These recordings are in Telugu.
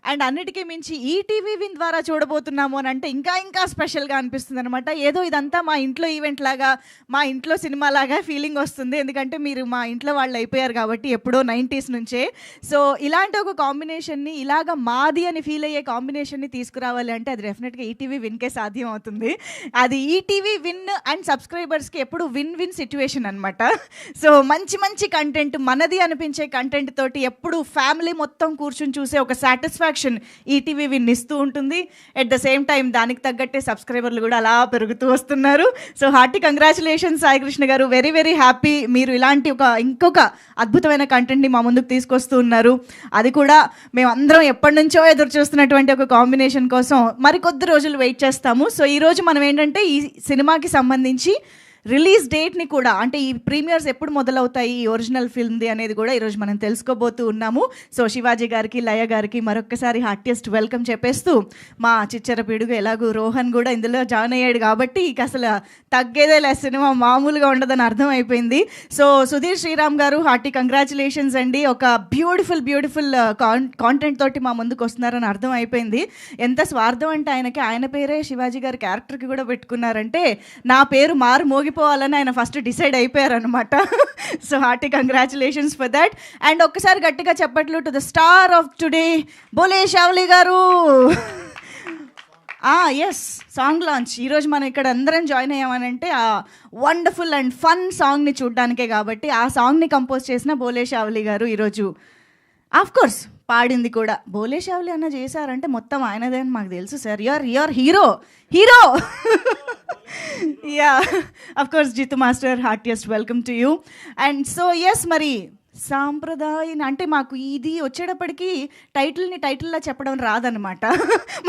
అండ్ అన్నిటికీ మించి ఈటీవీ విన్ ద్వారా చూడబోతున్నాము అని అంటే ఇంకా ఇంకా స్పెషల్గా అనిపిస్తుంది అనమాట. ఏదో ఇదంతా మా ఇంట్లో ఈవెంట్ లాగా, మా ఇంట్లో సినిమా లాగా ఫీలింగ్ వస్తుంది. ఎందుకంటే మీరు మా ఇంట్లో వాళ్ళు అయిపోయారు కాబట్టి ఎప్పుడో 90s నుంచే. సో ఇలాంటి ఒక కాంబినేషన్ని, ఇలాగ మాది అని ఫీల్ అయ్యే కాంబినేషన్ని తీసుకురావాలి అంటే అది డెఫినెట్గా ఈటీవీ విన్కే సాధ్యం అవుతుంది. అది ఈటీవీ విన్ అండ్ సబ్స్క్రైబర్స్కి ఎప్పుడు విన్ విన్ సిచ్యువేషన్ అనమాట. సో మంచి మంచి కంటెంట్, మనది అనిపించే కంటెంట్ తోటి ఎప్పుడు ఫ్యామిలీ మొత్తం కూర్చుని చూసే ఒక సాటిస్ఫాక్షన్ ఈటీవీ విన్ ఇస్తూ ఉంటుంది. ఎట్ ద సేమ్ టైం దానికి తగ్గట్టే సబ్స్క్రైబర్లు కూడా అలా పెరుగుతూ వస్తున్నారు. సో హార్టీ కంగ్రాచులేషన్స్ సాయికృష్ణ గారు, వెరీ వెరీ హ్యాపీ. మీరు ఇలాంటి ఇంకొక అద్భుతమైన కంటెంట్ని మా ముందుకు తీసుకొస్తూ ఉన్నారు. అది కూడా మేమందరం ఎప్పటి నుంచో ఎదురు చూస్తున్నటువంటి ఒక కాంబినేషన్ కోసం మరికొద్ది రోజులు వెయిట్ చేస్తాము. సో ఈరోజు మనం ఏంటంటే ఈ సినిమాకి సంబంధించి రిలీజ్ డేట్ని కూడా, అంటే ఈ ప్రీమియర్స్ ఎప్పుడు మొదలవుతాయి ఈ ఒరిజినల్ ఫిల్మ్ది అనేది కూడా ఈరోజు మనం తెలుసుకోబోతూ ఉన్నాము. సో శివాజీ గారికి, లయ గారికి మరొక్కసారి హార్టియస్ట్ వెల్కమ్ చెప్పేస్తూ, మా చిచ్చర పిడుగు ఎలాగూ రోహన్ కూడా ఇందులో జాయిన్ అయ్యాడు కాబట్టి ఇక అసలు తగ్గేదే లే, సినిమా మామూలుగా ఉండదని అర్థమైపోయింది. సో సుధీర్ శ్రీరామ్ గారు, హార్టీ కంగ్రాచులేషన్స్ అండి. ఒక బ్యూటిఫుల్ బ్యూటిఫుల్ కాంటెంట్ తోటి మా ముందుకు వస్తున్నారని అర్థం అయిపోయింది. ఎంత స్వార్థం అంటే ఆయనకి ఆయన పేరే శివాజీ గారి క్యారెక్టర్కి కూడా పెట్టుకున్నారంటే నా పేరు మారు మోగిపోవాలని ఆయన ఫస్ట్ డిసైడ్ అయిపోయారనమాట. So hearty congratulations for that. And ఒక్కసారి గట్టిగా చెప్పట్లు to the star of today, Bole Shavali గారు. Yes, song launch. ఈరోజు మనం ఇక్కడ అందరం జాయిన్ అయ్యామనంటే ఆ వండర్ఫుల్ అండ్ ఫన్ సాంగ్ని చూడడానికే కాబట్టి ఆ సాంగ్ని కంపోజ్ చేసిన బోలే షావ్లి గారు ఈరోజు ఆఫ్ కోర్స్ పాడింది కూడా. బోలే షావ్లి అన్న చేశారంటే మొత్తం ఆయనదే అని మాకు తెలుసు sir. Your hero. Yeah, of course Jitu master, heartiest welcome to you. And so yes, మరి సాంప్రదాయం అంటే మాకు ఇది వచ్చేటప్పటికి టైటిల్లా చెప్పడం రాదనమాట.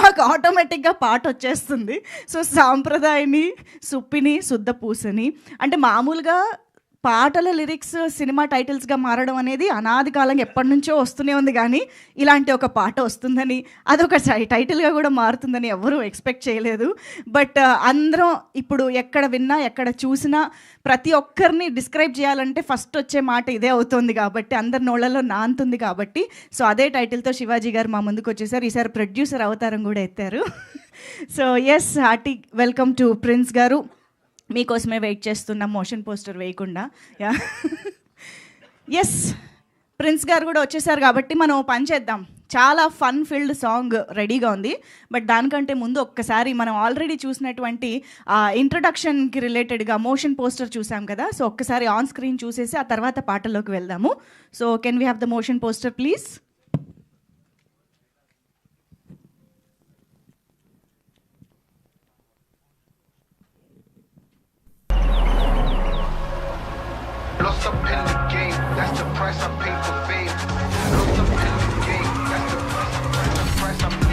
మాకు ఆటోమేటిక్గా పాట వచ్చేస్తుంది. సో సాంప్రదాయని, సుప్పిని, శుద్ధ పూసని అంటే మామూలుగా పాటల లిరిక్స్ సినిమా టైటిల్స్గా మారడం అనేది అనాది కాలంగా ఎప్పటి నుంచో వస్తూనే ఉంది. కానీ ఇలాంటి ఒక పాట వస్తుందని, అదొక టైటిల్గా కూడా మారుతుందని ఎవరూ ఎక్స్పెక్ట్ చేయలేదు. బట్ అందరం ఇప్పుడు ఎక్కడ విన్నా, ఎక్కడ చూసినా ప్రతి ఒక్కరిని డిస్క్రైబ్ చేయాలంటే ఫస్ట్ వచ్చే మాట ఇదే అవుతుంది కాబట్టి, అందరి నోళ్ళలో నాంతుంది కాబట్టి, సో అదే టైటిల్తో శివాజీ గారు మా ముందుకు వచ్చేసారు. ఈసారి ప్రొడ్యూసర్ అవతారం కూడా ఎత్తారు. So yes, hearty welcome to prince గారు. మీకోసమే వెయిట్ చేస్తున్నాం మోషన్ పోస్టర్ వేయకుండా. యా, ఎస్, ప్రిన్స్ గారు కూడా వచ్చేసారు కాబట్టి మనం పని చేద్దాం. చాలా ఫన్ ఫిల్డ్ సాంగ్ రెడీగా ఉంది. బట్ దానికంటే ముందు ఒక్కసారి మనం ఆల్రెడీ చూసినటువంటి ఇంట్రడక్షన్కి రిలేటెడ్గా మోషన్ పోస్టర్ చూసాం కదా. సో ఒక్కసారి ఆన్ స్క్రీన్ చూసేసి ఆ తర్వాత పాటల్లోకి వెళ్దాము. So can we have the motion poster please? Lost up in the game, that's the price I pay for fame. Lost up in the game, that's the price I pay.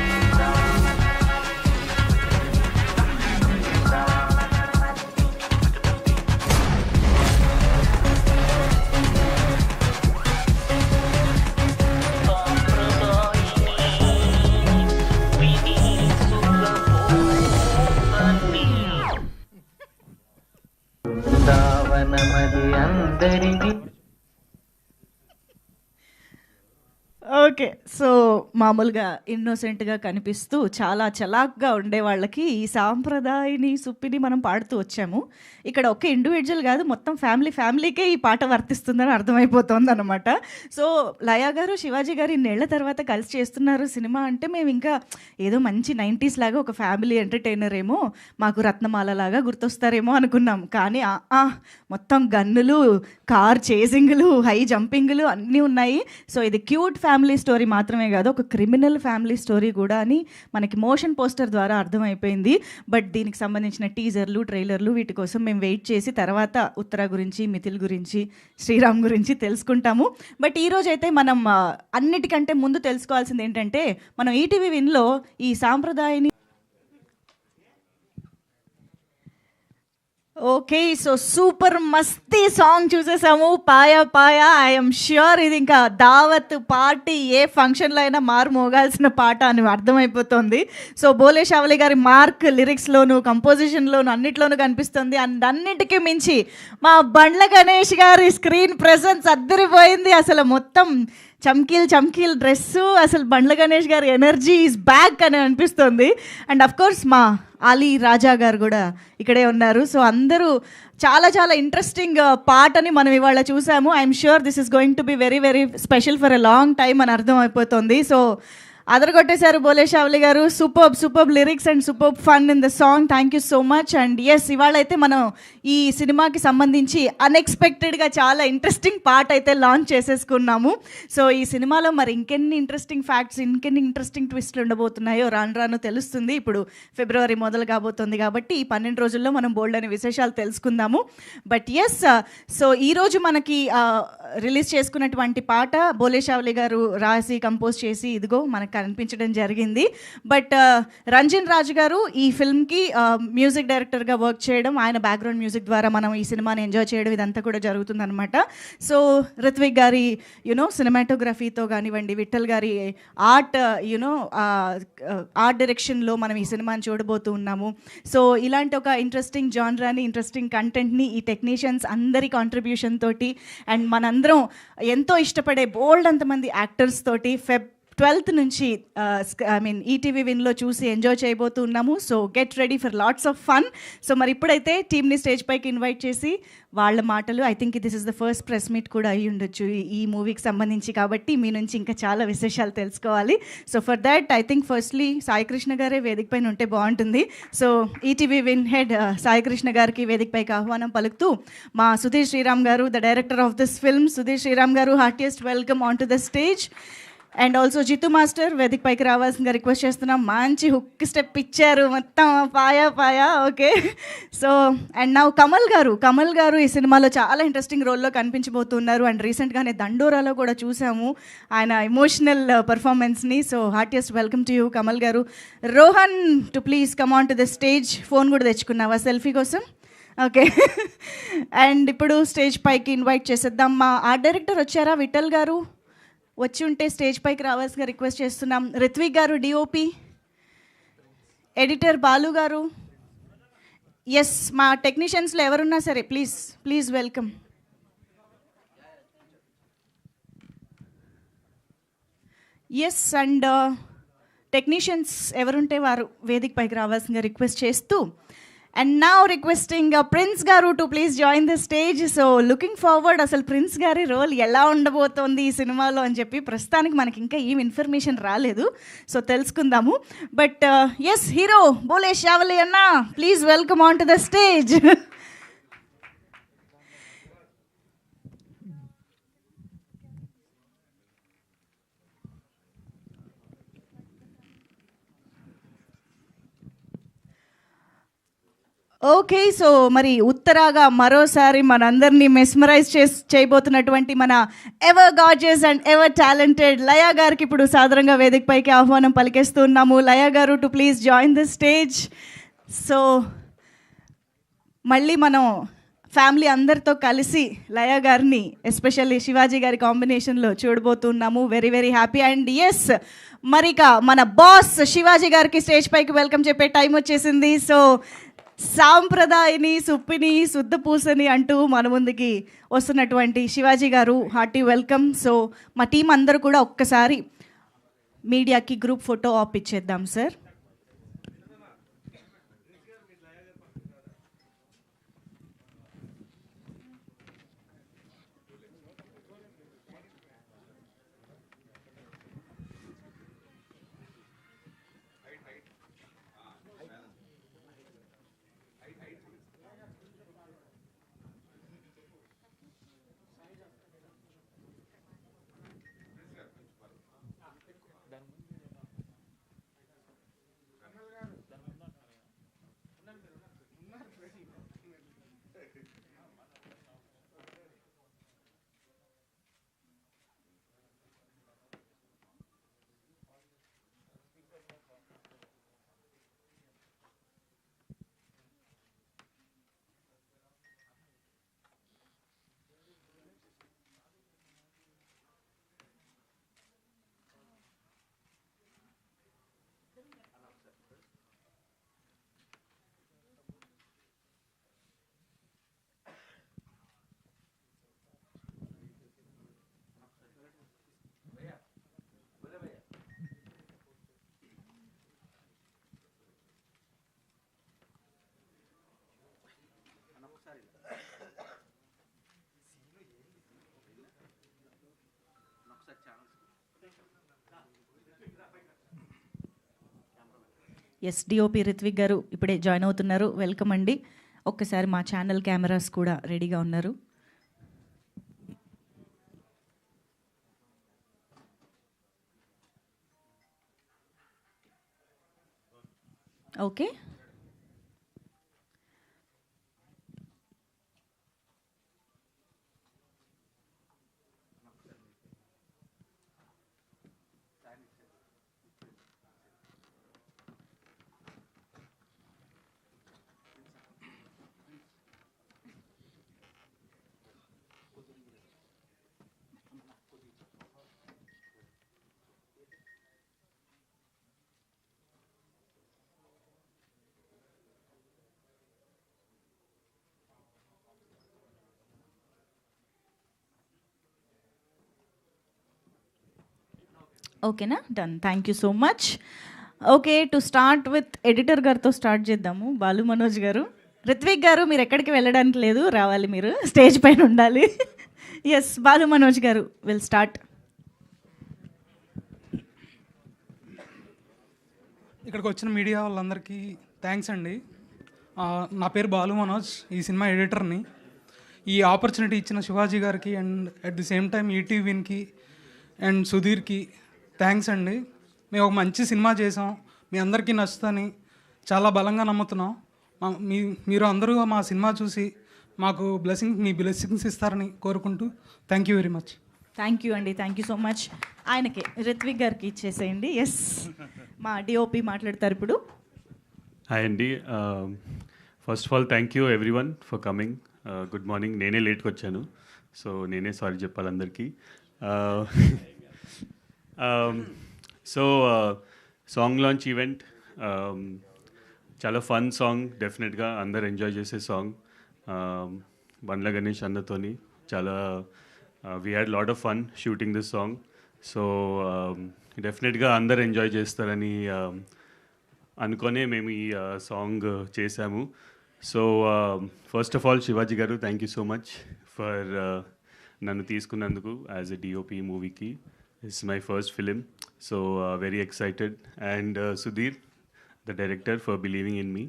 Okay, so మామూలుగా ఇన్నోసెంట్గా కనిపిస్తూ చాలా చలాక్గా ఉండే వాళ్ళకి ఈ సాంప్రదాయని, సుప్పిని మనం పాడుతూ వచ్చాము. ఇక్కడ ఒక్క ఇండివిజువల్ కాదు, మొత్తం ఫ్యామిలీకే ఈ పాట వర్తిస్తుందని అర్థమైపోతుంది అనమాట. సో లయ గారు, శివాజీ గారు ఇన్నేళ్ల తర్వాత కలిసి చేస్తున్నారు సినిమా అంటే మేము ఇంకా ఏదో మంచి 90s లాగా ఒక ఫ్యామిలీ ఎంటర్టైనర్ ఏమో, మాకు రత్నమాల లాగా గుర్తొస్తారేమో అనుకున్నాం. కానీ మొత్తం గన్నులు, కార్ చేసింగ్లు, హై జంపింగ్లు అన్నీ ఉన్నాయి. సో ఇది క్యూట్ ఫ్యామిలీ స్టోరీ మాత్రమే కాదు, ఒక క్రిమినల్ ఫ్యామిలీ స్టోరీ కూడా అని మనకి మోషన్ పోస్టర్ ద్వారా అర్థమైపోయింది. బట్ దీనికి సంబంధించిన టీజర్లు, ట్రైలర్లు వీటి కోసం మేము వెయిట్ చేసి తర్వాత ఉత్తర గురించి, మిథిల్ గురించి, శ్రీరామ్ గురించి తెలుసుకుంటాము. బట్ ఈరోజు అయితే మనం అన్నిటికంటే ముందు తెలుసుకోవాల్సింది ఏంటంటే, మనం ఈటీవీ విన్లో ఈ సాంప్రదాయని ఓకే, సో సూపర్ మస్తీ సాంగ్ చూసేసాము, పాయా పాయా. ఐఎమ్ ష్యూర్ ఇది ఇంకా దావత్ పార్టీ ఏ ఫంక్షన్లో అయినా మారు మోగాల్సిన పాట అని అర్థమైపోతుంది. సో బోలే షావ్లి గారి మార్క్ లిరిక్స్లోను, కంపోజిషన్లోను అన్నిట్లోనూ కనిపిస్తుంది. అండ్ అన్నిటికీ మించి మా బండ్ల గణేష్ గారి స్క్రీన్ ప్రెజెన్స్ అద్దరిపోయింది. అసలు మొత్తం చమ్కీల్ చమ్కీల్ డ్రెస్సు, అసలు బండ్ల గణేష్ గారి ఎనర్జీ ఈజ్ బ్యాక్ అని అనిపిస్తుంది. అండ్ అఫ్ కోర్స్ మా ఆలీ రాజా గారు కూడా ఇక్కడే ఉన్నారు. సో అందరూ చాలా చాలా ఇంట్రెస్టింగ్ పాటని మనం ఇవాళ చూసాము. I'm sure this is going to be very very special for a long time అని అర్థం అయిపోతుంది. సో అదరగొట్టేశారు బోలే షావ్లి గారు. Superb lyrics and superb fun in the song. Thank you so much. And yes, ఇవాళ అయితే మనం ఈ సినిమాకి సంబంధించి అన్ఎక్స్పెక్టెడ్గా చాలా ఇంట్రెస్టింగ్ పాట అయితే లాంచ్ చేసేసుకున్నాము. సో ఈ సినిమాలో మరి ఇంకెన్ని ఇంట్రెస్టింగ్ ఫ్యాక్ట్స్, ఇంకెన్ని ఇంట్రెస్టింగ్ ట్విస్ట్లు ఉండబోతున్నాయో రాను రాను తెలుస్తుంది. ఇప్పుడు ఫిబ్రవరి మొదలు కాబోతుంది కాబట్టి ఈ 12 రోజుల్లో మనం బోల్డ్ అనే విశేషాలు తెలుసుకుందాము. బట్ ఎస్, సో ఈరోజు మనకి రిలీజ్ చేసుకున్నటువంటి పాట బోలే షావ్లి గారు రాసి కంపోజ్ చేసి ఇదిగో మనకు కనిపించడం జరిగింది. బట్ రంజన్ రాజు గారు ఈ ఫిల్మ్కి మ్యూజిక్ డైరెక్టర్గా వర్క్ చేయడం, ఆయన బ్యాక్గ్రౌండ్ మ్యూజిక్ ద్వారా మనం ఈ సినిమాని ఎంజాయ్ చేయడం ఇదంతా కూడా జరుగుతుందన్నమాట. సో రిత్విక్ గారి సినిమాటోగ్రఫీతో కానివ్వండి, విఠల్ గారి ఆర్ట్ ఆర్ట్ డైరెక్షన్లో మనం ఈ సినిమాని చూడబోతూ ఉన్నాము. సో ఇలాంటి ఒక ఇంట్రెస్టింగ్ జాన్రాని, ఇంట్రెస్టింగ్ కంటెంట్ని ఈ టెక్నీషియన్స్ అందరి కాంట్రిబ్యూషన్ తోటి అండ్ మనందరం ఎంతో ఇష్టపడే బోల్డ్ అంతమంది యాక్టర్స్ తోటి Feb 12th నుంచి ఈటీవీ విన్లో చూసి ఎంజాయ్ చేయబోతూ ఉన్నాము. So get ready for lots of fun. So మరి ఇప్పుడైతే టీమ్ని స్టేజ్ పైకి ఇన్వైట్ చేసి వాళ్ళ మాటలు, I think this is the first press meet కూడా అయ్యి ఉండొచ్చు ఈ మూవీకి సంబంధించి, కాబట్టి మీ నుంచి ఇంకా చాలా విశేషాలు తెలుసుకోవాలి. So for that I think firstly Saikrishna గారే వేదిక పైన ఉంటే బాగుంటుంది. So ETV win head Saikrishna గారికి వేదిక పైకి ఆహ్వానం పలుకుతూ మా Sudheer Sriram garu, the director of this film, Sudheer Sriram garu, heartiest welcome on to the stage. And also Jitu master వేదిక పైకి రావాల్సిందిగా రిక్వెస్ట్ చేస్తున్నాం. మంచి హుక్ స్టెప్ ఇచ్చారు, మొత్తం పాయా ఓకే. సో అండ్ నా కమల్ గారు ఈ సినిమాలో చాలా ఇంట్రెస్టింగ్ రోల్లో కనిపించబోతున్నారు. అండ్ రీసెంట్గానే దండోరాలో కూడా చూసాము ఆయన ఎమోషనల్ పర్ఫార్మెన్స్ని. So heartiest welcome to you Kamal garu. Rohan to please come on to the stage. Phone కూడా తెచ్చుకున్నావా సెల్ఫీ కోసం? ఓకే. అండ్ ఇప్పుడు స్టేజ్ పైకి ఇన్వైట్ చేసేద్దాం. మా ఆర్ట్ డైరెక్టర్ వచ్చారా విఠల్ గారు? వచ్చి ఉంటే స్టేజ్ పైకి రావాల్సిగా రిక్వెస్ట్ చేస్తున్నాం. రిత్విక్ గారు డిఓపి, ఎడిటర్ బాలు గారు, ఎస్ మా టెక్నీషియన్స్లో ఎవరున్నా సరే please welcome. Yes, and technicians ఎవరుంటే వారు వేదిక పైకి రావాల్సిందిగా రిక్వెస్ట్ చేస్తూ, and now requesting Prince garu to please join the stage. So looking forward అసలు ప్రిన్స్ గారి రోల్ ఎలా ఉండబోతోంది ఈ సినిమాలో అని చెప్పి ప్రస్తుతానికి మనకి ఇంకా ఏం ఇన్ఫర్మేషన్ రాలేదు. సో తెలుసుకుందాము. But yes, hero Bole Shavali అన్న please welcome on to the stage. Okay, so మరి ఉత్తరాగా మరోసారి మనందరినీ మెస్మరైజ్ చేయబోతున్నటువంటి మన ever gorgeous and ever talented Laya గారికి ఇప్పుడు సాధారణంగా వేదిక పైకి ఆహ్వానం పలికేస్తున్నాము. Laya garu to please join the stage. So మళ్ళీ మనం ఫ్యామిలీ అందరితో కలిసి లయా గారిని ఎస్పెషల్లీ శివాజీ గారి కాంబినేషన్లో చూడబోతున్నాము. Very very happy. And yes, మరిక మన బాస్ శివాజీ గారికి స్టేజ్ పైకి వెల్కమ్ చెప్పే టైం వచ్చేసింది. సో సాంప్రదాయని, సుప్పిని, శుద్ధ పూసని అంటూ మన ముందుకి వస్తున్నటువంటి శివాజీ గారు హార్టీ వెల్కమ్. సో మా టీం అందరూ కూడా ఒక్కసారి మీడియాకి గ్రూప్ ఫోటో ఆప్ ఇచ్చేద్దాం సార్. ఎస్, డిఓపి రిత్విక్ గారు ఇప్పుడే జాయిన్ అవుతున్నారు. వెల్కమ్ అండి. ఒక్కసారి మా ఛానల్ కెమెరాస్ కూడా రెడీగా ఉన్నారు. ఓకే, ఓకేనా, done. Thank you so much. Okay, to start with editor గారితో స్టార్ట్ చేద్దాము. బాలు మనోజ్ గారు, రిత్విక్ గారు మీరు ఎక్కడికి వెళ్ళడానికి లేదు, రావాలి, మీరు స్టేజ్ పైన ఉండాలి. ఎస్, బాలు మనోజ్ గారు విల్ స్టార్ట్. ఇక్కడికి వచ్చిన మీడియా వాళ్ళందరికీ థ్యాంక్స్ అండి. నా పేరు బాలు మనోజ్, ఈ సినిమా ఎడిటర్ని. ఈ ఆపర్చునిటీ ఇచ్చిన శివాజీ గారికి and at the same time ఈటీవీకి అండ్ సుధీర్కి థ్యాంక్స్ అండి. మేము ఒక మంచి సినిమా చేసాం, మీ అందరికీ నచ్చుతుందని చాలా బలంగా నమ్ముతున్నాం. మీరు అందరూ మా సినిమా చూసి మాకు మీ బ్లెస్సింగ్స్ ఇస్తారని కోరుకుంటూ thank you very much. Thank you అండి, థ్యాంక్ యూ సో మచ్. ఆయనకి రిత్విక్ గారికి ఇచ్చేసేయండి. ఎస్, మా డిఓపి మాట్లాడతారు ఇప్పుడు. హాయ్ అండి. First of all thank you everyone for coming. Good morning. నేనే లేట్కి వచ్చాను, సో నేనే సారీ చెప్పాలి అందరికీ. సో సాంగ్ లాంచ్ ఈవెంట్ చాలా ఫన్ సాంగ్, డెఫినెట్గా అందరు ఎంజాయ్ చేసే సాంగ్. బండ్ల గణేష్ అన్నతోని చాలా we had lot of fun shooting this song. So డెఫినెట్గా అందరు ఎంజాయ్ చేస్తారని అనుకునే మేము ఈ సాంగ్ చేశాము. So first of all Shivaji garu, thank you so much for నన్ను తీసుకున్నందుకు యాజ్ ఎ డిఓపి మూవీకి. It's my first film, so very excited. And Sudheer, the director, for believing in me,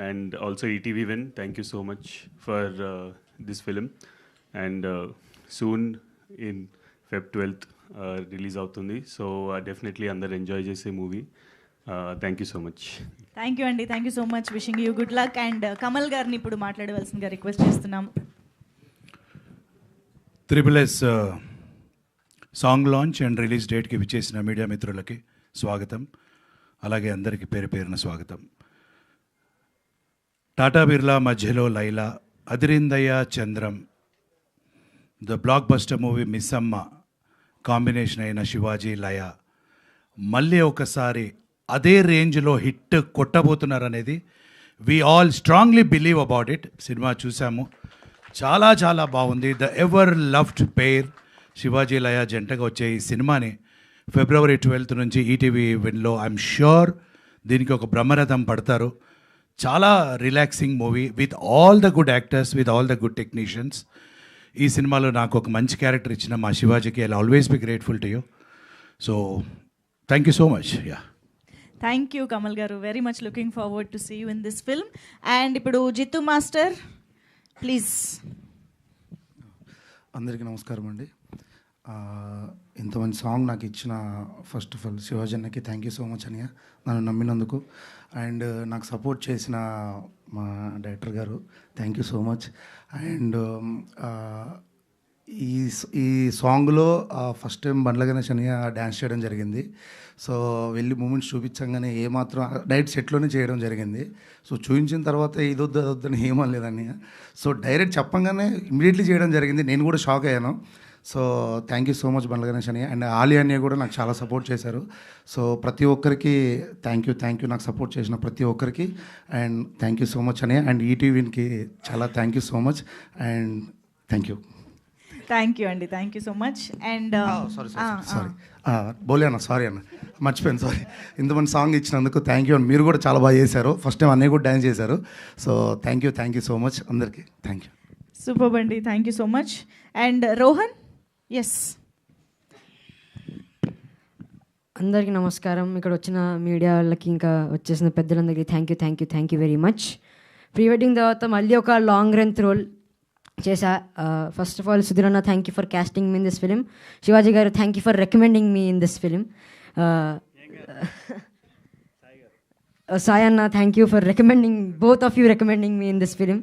and also ETV Win, thank you so much for this film. And soon in Feb 12th release అవుతుంది, so definitely అందరు ఎంజాయ్ చేసే movie. Thank you so much. Thank you అండి, thank you so much. Wishing you good luck. And Kamal గారిని ఇప్పుడు మాట్లాడవలసిందిగా రిక్వెస్ట్ చేస్తున్నాం. SSS song launch and release డేట్కి విచ్చేసిన మీడియా మిత్రులకి స్వాగతం. అలాగే అందరికీ పేరు పేరున స్వాగతం. టాటా బిర్లా మధ్యలో లైలా, అదిరిందయ్య Chandram, the blockbuster movie Missamma combination అయిన శివాజీ లయ మళ్ళీ ఒకసారి అదే రేంజ్లో హిట్ కొట్టబోతున్నారనేది we all strongly believe about it. Cinema చూసాము, చాలా చాలా బాగుంది. The ever loved pair Shivaji Laya జంటగా వచ్చే ఈ సినిమాని February 12th నుంచి ఈటీవీ విన్లో ఐఎమ్ ష్యూర్ దీనికి ఒక బ్రహ్మరథం పడతారు. చాలా relaxing movie with all the good actors, with all the good technicians. ఈ సినిమాలో నాకు ఒక మంచి క్యారెక్టర్ ఇచ్చిన మా శివాజీకి I always be grateful to you. So thank you so much. Yeah, thank you Kamal garu, very much looking forward to see you in this film. And ఇప్పుడు జిత్తు మాస్టర్, ప్లీజ్. అందరికీ నమస్కారం అండి. ఇంత మంచి సాంగ్ నాకు ఇచ్చిన ఫస్ట్ ఆఫ్ ఆల్ శివాజీ అన్నకి థ్యాంక్ యూ సో మచ్ అన్నయ్య, నన్ను నమ్మినందుకు. అండ్ నాకు సపోర్ట్ చేసిన మా డైరెక్టర్ గారు thank you so much. And ఈ సాంగ్లో ఫస్ట్ టైం బండ్ల గణేష్ అన్నయ్య డ్యాన్స్ చేయడం జరిగింది. సో వెళ్ళి మూమెంట్స్ చూపించగానే ఏమాత్రం డైరెక్ట్ సెట్లోనే చేయడం జరిగింది. సో చూపించిన తర్వాత ఇదొద్దు అదొద్దని ఏమనలేదన్నయ్య. సో డైరెక్ట్ చెప్పంగానే ఇమీడియట్లీ చేయడం జరిగింది. నేను కూడా షాక్ అయ్యాను. So thank you so much Bandla Ganesh అన్నయ్య. అండ్ ఆలి అన్నయ్య కూడా నాకు చాలా సపోర్ట్ చేశారు. సో ప్రతి ఒక్కరికి థ్యాంక్ యూ నాకు సపోర్ట్ చేసిన ప్రతి ఒక్కరికి. And thank you so much అన్నయ్య. అండ్ ఈటీవీకి చాలా thank you so much. And thank you. Thank you అండి, thank you so much. And sorry Bole అన్న, సారీ అన్న, మర్చిపోయాను, సారీ. ఇంతమంది సాంగ్ ఇచ్చినందుకు థ్యాంక్ యూ. అండ్ మీరు కూడా చాలా బాగా చేశారు. ఫస్ట్ టైం అన్నయ్య కూడా డ్యాన్స్ చేశారు. So thank you so much అందరికీ. Thank you. సూపర్ అండి, thank you so much. And Rohan, yes. అందరికీ నమస్కారం. ఇక్కడ వచ్చిన మీడియా వాళ్ళకి ఇంకా వచ్చేసిన పెద్దలందరికీ thank you very much. Pre wedding తర్వాత మళ్ళీ ఒక లాంగ్ లెంత్ రోల్ చేశా. ఫస్ట్ ఆఫ్ ఆల్ సుధీర్ అన్న thank you for casting me in this film. Shivaji garu thank you for recommending me in this film. Sai అన్న thank you for recommending, both of you recommending me in this film.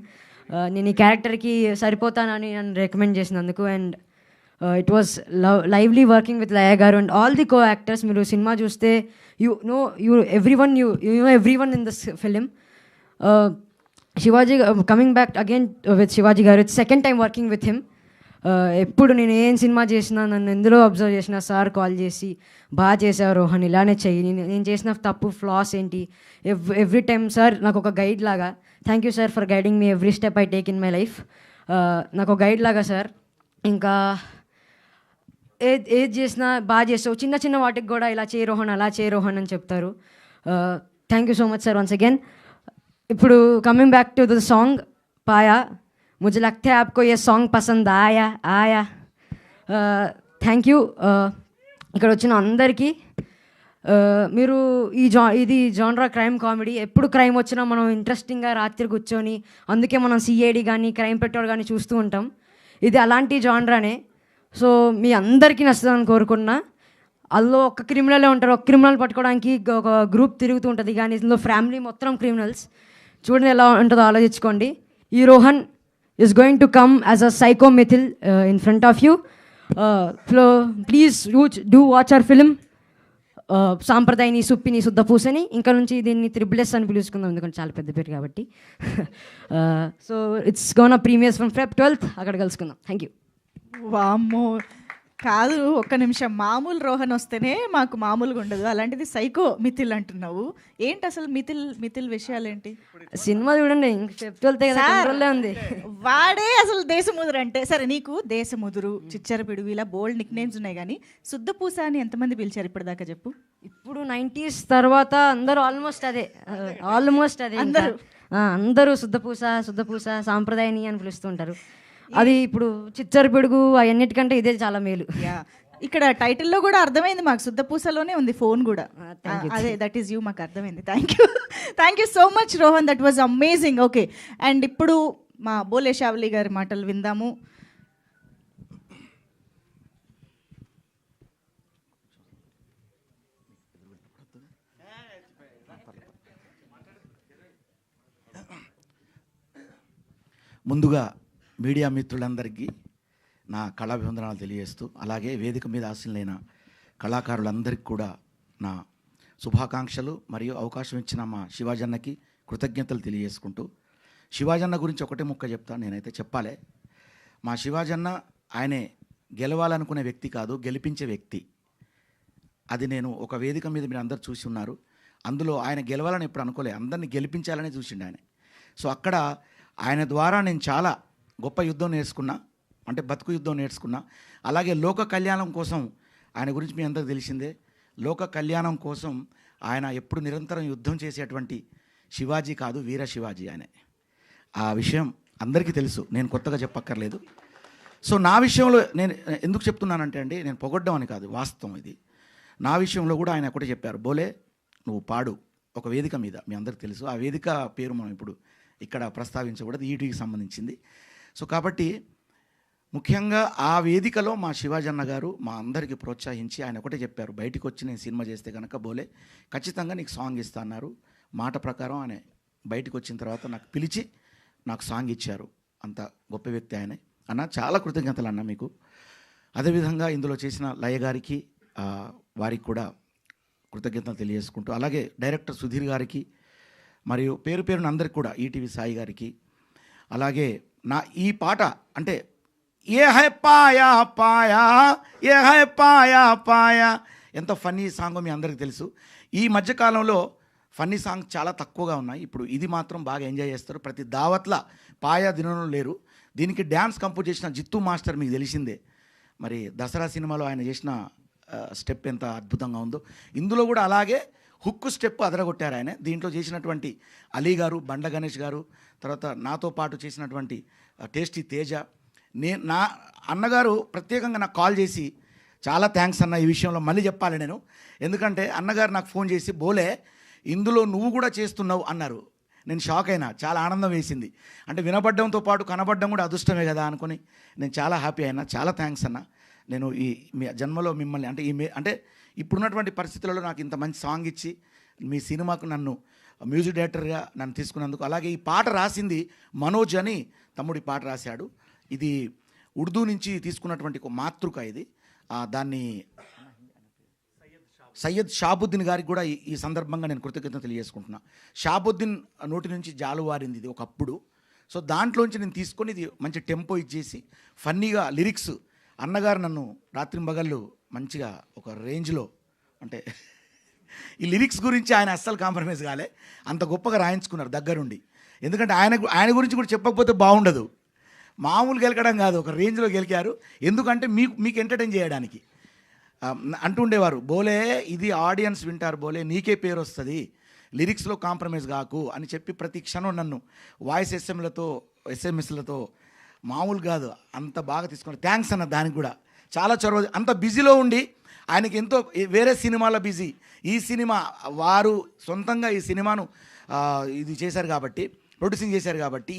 నేను ఈ క్యారెక్టర్కి సరిపోతానని నన్ను రికమెండ్ చేసినందుకు. And it was lively working with Laya garu and all the co actors. మీరు సినిమా చూస్తే you know everyone in this film. Shivaji coming back again with Shivaji garu, it's second time working with him. ఎప్పుడు నేను ఏం సినిమా చేసినా, నన్ను ఎందులో అబ్జర్వ్ చేసినా సార్ కాల్ చేసి బాగా చేసావు రోహన్, ఇలానే చెయ్యి, నేను చేసిన తప్పు ఫ్లాస్ ఏంటి, ఎవ్రీ టైమ్ సార్ నాకు ఒక గైడ్ లాగా. Thank you sir for guiding me every step I take in my life. నాకు ఒక గైడ్ లాగా సార్. ఇంకా ఏది చేసినా బాగా చేస్తావు, చిన్న చిన్న వాటికి కూడా ఇలా చేయి రోహన్, అలా చేయి రోహన్ అని చెప్తారు. Thank you so much sir once again. ఇప్పుడు coming back to the song పాయా, मुझे लगता है आपको ये सॉन्ग पसंद आया. Thank you. ఇక్కడ వచ్చిన అందరికీ మీరు ఇది జాన్రా క్రైమ్ కామెడీ. ఎప్పుడు క్రైమ్ వచ్చినా మనం ఇంట్రెస్టింగ్గా రాత్రి కూర్చొని, అందుకే మనం సిఐడి కానీ క్రైమ్ పెట్రోల్ కానీ చూస్తూ ఉంటాం. ఇది అలాంటి జాన్రానే. సో మీ అందరికీ నచ్చుతుందని కోరుకున్నా. అందులో ఒక క్రిమినలే ఉంటారు, ఒక క్రిమినల్ పట్టుకోవడానికి ఒక గ్రూప్ తిరుగుతూ ఉంటుంది, కానీ ఇందులో ఫ్యామిలీ మొత్తం క్రిమినల్స్. చూడండి ఎలా ఉంటుందో ఆలోచించుకోండి. ఈ Rohan is going to come as a psycho mythil in front of you. Please do watch our film సాంప్రదాయని సుప్పిని శుద్ధపూసని. ఇంకా నుంచి దీన్ని త్రిబుల్ అని పిలుచుకుందాం, ఎందుకంటే చాలా పెద్ద పేరు కాబట్టి. So it's gonna premieres from Feb 12th. అక్కడ కలుసుకుందాం. Thank you. వామ్మో, కాదు ఒక్క నిమిషం. మామూలు రోహన్ వస్తేనే మాకు మామూలుగా ఉండదు, అలాంటిది సైకో మిథిల్ అంటున్నావు. ఏంటి అసలు మిథిల్ విషయాలేంటి? సినిమా చూడండి, Feb 12th కదా, కంట్రోల్లో ఉంది. వాడే అసలు దేశముదురు అంటే. సరే, నీకు దేశముదురు, చిచ్చర పిడుగు ఇలా బోల్డ్ నిక్ నేమ్స్ ఉన్నాయి, కానీ శుద్ధపూస అని ఎంతమంది పిలిచారు ఇప్పటిదాకా చెప్పు? ఇప్పుడు 90s తర్వాత అందరూ ఆల్మోస్ట్ అదే అందరూ శుద్ధపూస సాంప్రదాయని అని పిలుస్తుంటారు. అది ఇప్పుడు చిచ్చర పిడుగు అవన్నిటికంటే ఇదే చాలా మేలు. ఇక్కడ టైటిల్లో కూడా అర్థమైంది మాకు, శుద్ధపూసలోనే ఉంది ఫోన్ కూడా. అదే దట్ ఈస్ యూ, మాకు అర్థమైంది. Thank you so much Rohan, that was amazing. Okay, and ఇప్పుడు మా బోలే షావ్లి గారి మాటలు విందాము. ముందుగా మీడియా మిత్రులందరికీ నా కళాభివందనాలు తెలియజేస్తూ, అలాగే వేదిక మీద ఆశలైన కళాకారులందరికీ కూడా నా శుభాకాంక్షలు మరియు అవకాశం ఇచ్చిన మా శివాజన్నకి కృతజ్ఞతలు తెలియజేసుకుంటూ, శివాజన్న గురించి ఒకటే ముక్క చెప్తాను. నేనైతే చెప్పాలి, మా శివాజన్న ఆయనే గెలవాలనుకునే వ్యక్తి కాదు, గెలిపించే వ్యక్తి. అది నేను ఒక వేదిక మీద మీరు అందరు చూసి ఉన్నారు. అందులో ఆయన గెలవాలని ఎప్పుడు అనుకోలే, అందరినీ గెలిపించాలని చూసిండు ఆయన. సో అక్కడ ఆయన ద్వారా నేను చాలా గొప్ప యుద్ధం నేర్చుకున్నా, అంటే బతుకు యుద్ధం నేర్చుకున్నా. అలాగే లోక కళ్యాణం కోసం ఆయన గురించి మీ అందరికీ తెలిసిందే. లోక కళ్యాణం కోసం ఆయన ఎప్పుడు నిరంతరం యుద్ధం చేసేటువంటి శివాజీ కాదు, వీర శివాజీ ఆయనే. ఆ విషయం అందరికీ తెలుసు, నేను కొత్తగా చెప్పక్కర్లేదు. సో నా విషయంలో నేను ఎందుకు చెప్తున్నానంటే అండి, నేను పొగడ్డం అని కాదు, వాస్తవం ఇది. నా విషయంలో కూడా ఆయన ఒకటే చెప్పారు, బోలే నువ్వు పాడు ఒక వేదిక మీద, మీ అందరికీ తెలుసు. ఆ వేదిక పేరు మనం ఇప్పుడు ఇక్కడ ప్రస్తావించకూడదు, ఈటీకి సంబంధించింది. సో కాబట్టి ముఖ్యంగా ఆ వేదికలో మా శివాజన్న గారు మా అందరికీ ప్రోత్సహించి ఆయన ఒకటే చెప్పారు, బయటికి వచ్చి నేను సినిమా చేస్తే కనుక బోలే ఖచ్చితంగా నీకు సాంగ్ ఇస్తా అన్నారు. మాట ప్రకారం ఆయన బయటికి వచ్చిన తర్వాత నాకు పిలిచి నాకు సాంగ్ ఇచ్చారు. అంత గొప్ప వ్యక్తి ఆయనే. అన్న చాలా కృతజ్ఞతలు అన్న మీకు. అదేవిధంగా ఇందులో చేసిన లయ గారికి వారికి కూడా కృతజ్ఞతలు తెలియజేసుకుంటూ, అలాగే డైరెక్టర్ సుధీర్ గారికి మరియు పేరు పేరున అందరికి కూడా, ఈటీవీ సాయి గారికి, అలాగే నా ఈ పాట అంటే ఏ హై పాయా పాయా ఏ హై పాయా పాయా ఎంత ఫన్నీ సాంగ్ మీ అందరికీ తెలుసు. ఈ మధ్యకాలంలో ఫన్నీ సాంగ్ చాలా తక్కువగా ఉన్నాయి. ఇప్పుడు ఇది మాత్రం బాగా ఎంజాయ్ చేస్తారు. ప్రతి దావత్ల పాయా దినను లేరు. దీనికి డ్యాన్స్ కంపోజ్ చేసిన జిత్తు మాస్టర్ మీకు తెలిసిందే. మరి దసరా సినిమాలో ఆయన చేసిన స్టెప్ ఎంత అద్భుతంగా ఉందో, ఇందులో కూడా అలాగే హుక్కు స్టెప్ అదరగొట్టారు ఆయన. దీంట్లో చేసినటువంటి అలీ గారు, బండ్ల గణేష్ గారు, తర్వాత నాతో పాటు చేసినటువంటి టేస్టీ తేజ, నా అన్నగారు ప్రత్యేకంగా నాకు కాల్ చేసి చాలా థ్యాంక్స్ అన్న. ఈ విషయంలో మళ్ళీ చెప్పాలి నేను, ఎందుకంటే అన్నగారు నాకు ఫోన్ చేసి బోలే ఇందులో నువ్వు కూడా చేస్తున్నావు అన్నారు. నేను షాక్ అయినా, చాలా ఆనందం వేసింది. అంటే వినపడ్డంతో పాటు కనపడడం కూడా అదృష్టమే కదా అనుకుని నేను చాలా హ్యాపీ అయినా. చాలా థ్యాంక్స్ అన్న. నేను ఈ మీ జన్మలో మిమ్మల్ని అంటే అంటే ఇప్పుడున్నటువంటి పరిస్థితులలో నాకు ఇంత మంచి సాంగ్ ఇచ్చి మీ సినిమాకు నన్ను మ్యూజిక్ డైరెక్టర్గా నన్ను తీసుకున్నందుకు, అలాగే ఈ పాట రాసింది మనోజ్ అని తమ్ముడు ఈ పాట రాశాడు. ఇది ఉర్దూ నుంచి తీసుకున్నటువంటి ఒక మాతృక ఇది. దాన్ని సయ్యద్ షాబుద్దీన్ గారికి కూడా ఈ సందర్భంగా నేను కృతజ్ఞత తెలియజేసుకుంటున్నా. షాబుద్దీన్ నోటి నుంచి జాలువారింది ఇది ఒకప్పుడు. సో దాంట్లోంచి నేను తీసుకొని ఇది మంచి టెంపో ఇచ్చేసి ఫన్నీగా లిరిక్స్, అన్నగారు నన్ను రాత్రింబగళ్ళు మంచిగా ఒక రేంజ్లో, అంటే ఈ లిరిక్స్ గురించి ఆయన అస్సలు కాంప్రమైజ్ కాలే, అంత గొప్పగా రాయించుకున్నారు దగ్గరుండి. ఎందుకంటే ఆయన గురించి కూడా చెప్పకపోతే బాగుండదు. మామూలు గెలకడం కాదు, ఒక రేంజ్లో గెలికారు. ఎందుకంటే మీకు ఎంటర్టైన్ చేయడానికి. అంటుండేవారు, బోలే ఇది ఆడియన్స్ వింటారు, బోలే నీకే పేరు వస్తుంది, లిరిక్స్లో కాంప్రమైజ్ కాకు అని చెప్పి ప్రతి క్షణం నన్ను వాయిస్ ఎస్ఎంఎస్లతో మామూలు కాదు అంత బాగా తీసుకున్నారు. థ్యాంక్స్ అన్న. దానికి కూడా చాలా చొరవ. అంత బిజీలో ఉండి ఆయనకి ఎంతో వేరే సినిమాలో బిజీ, ఈ సినిమా వారు సొంతంగా ఈ సినిమాను ఇది చేశారు కాబట్టి, ప్రొడ్యూసింగ్ చేశారు కాబట్టి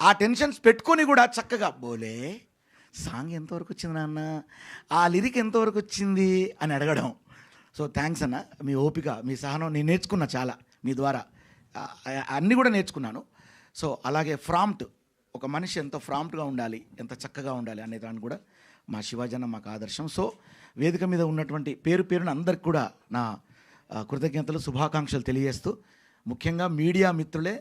ఆ టెన్షన్స్ పెట్టుకొని కూడా చక్కగా బోలే సాంగ్ ఎంతవరకు వచ్చింది నాన్న, ఆ లిరిక్ ఎంతవరకు వచ్చింది అని అడగడం. సో థ్యాంక్స్ అన్న. మీ ఓపిక, మీ సహనం నేను నేర్చుకున్నా చాలా మీ ద్వారా, అన్నీ కూడా నేర్చుకున్నాను. సో అలాగే ఫ్రాంప్ట్, ఒక మనిషి ఎంత ఫ్రాంప్ట్గా ఉండాలి, ఎంత చక్కగా ఉండాలి అనే దాన్ని కూడా మా శివాజన్న మాకు ఆదర్శం. సో వేదిక మీద ఉన్నటువంటి పేరున అందరికి కూడా నా కృతజ్ఞతలు, శుభాకాంక్షలు తెలియజేస్తూ, ముఖ్యంగా మీడియా మిత్రులే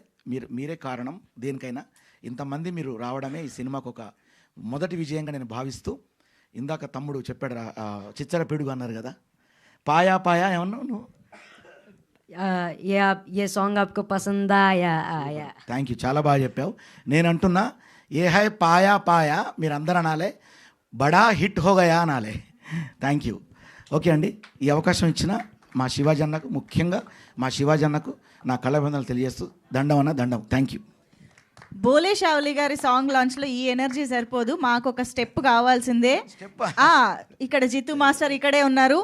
మీరే కారణం దేనికైనా. ఇంతమంది మీరు రావడమే ఈ సినిమాకు ఒక మొదటి విజయంగా నేను భావిస్తూ, ఇందాక తమ్ముడు చెప్పాడు చిచ్చర పిడుగు అన్నారు కదా, పాయా పాయా ఏమన్నావు నువ్వు? ये सॉन्ग आपको पसंद आया आया. థ్యాంక్ యూ, చాలా బాగా చెప్పావు. నేను అంటున్నా ఏ హై పాయా పాయా మీరు అందరూ అనాలే, బడా హిట్ హోగయా అనాలే. Thank you. ఓకే అండి, ఈ అవకాశం ఇచ్చిన మా శివాజన్నకు, ముఖ్యంగా మా శివాజన్నకు నా కళాభివందనలు తెలియజేస్తూ దండం అన్న దండం. Thank you. బోలే షావ్లి గారి సాంగ్ లాంచ్లో ఈ ఎనర్జీ సరిపోదు, మాకు ఒక స్టెప్ కావాల్సిందే. ఇక్కడ జిత్తు మాస్టర్ ఇక్కడే ఉన్నారు.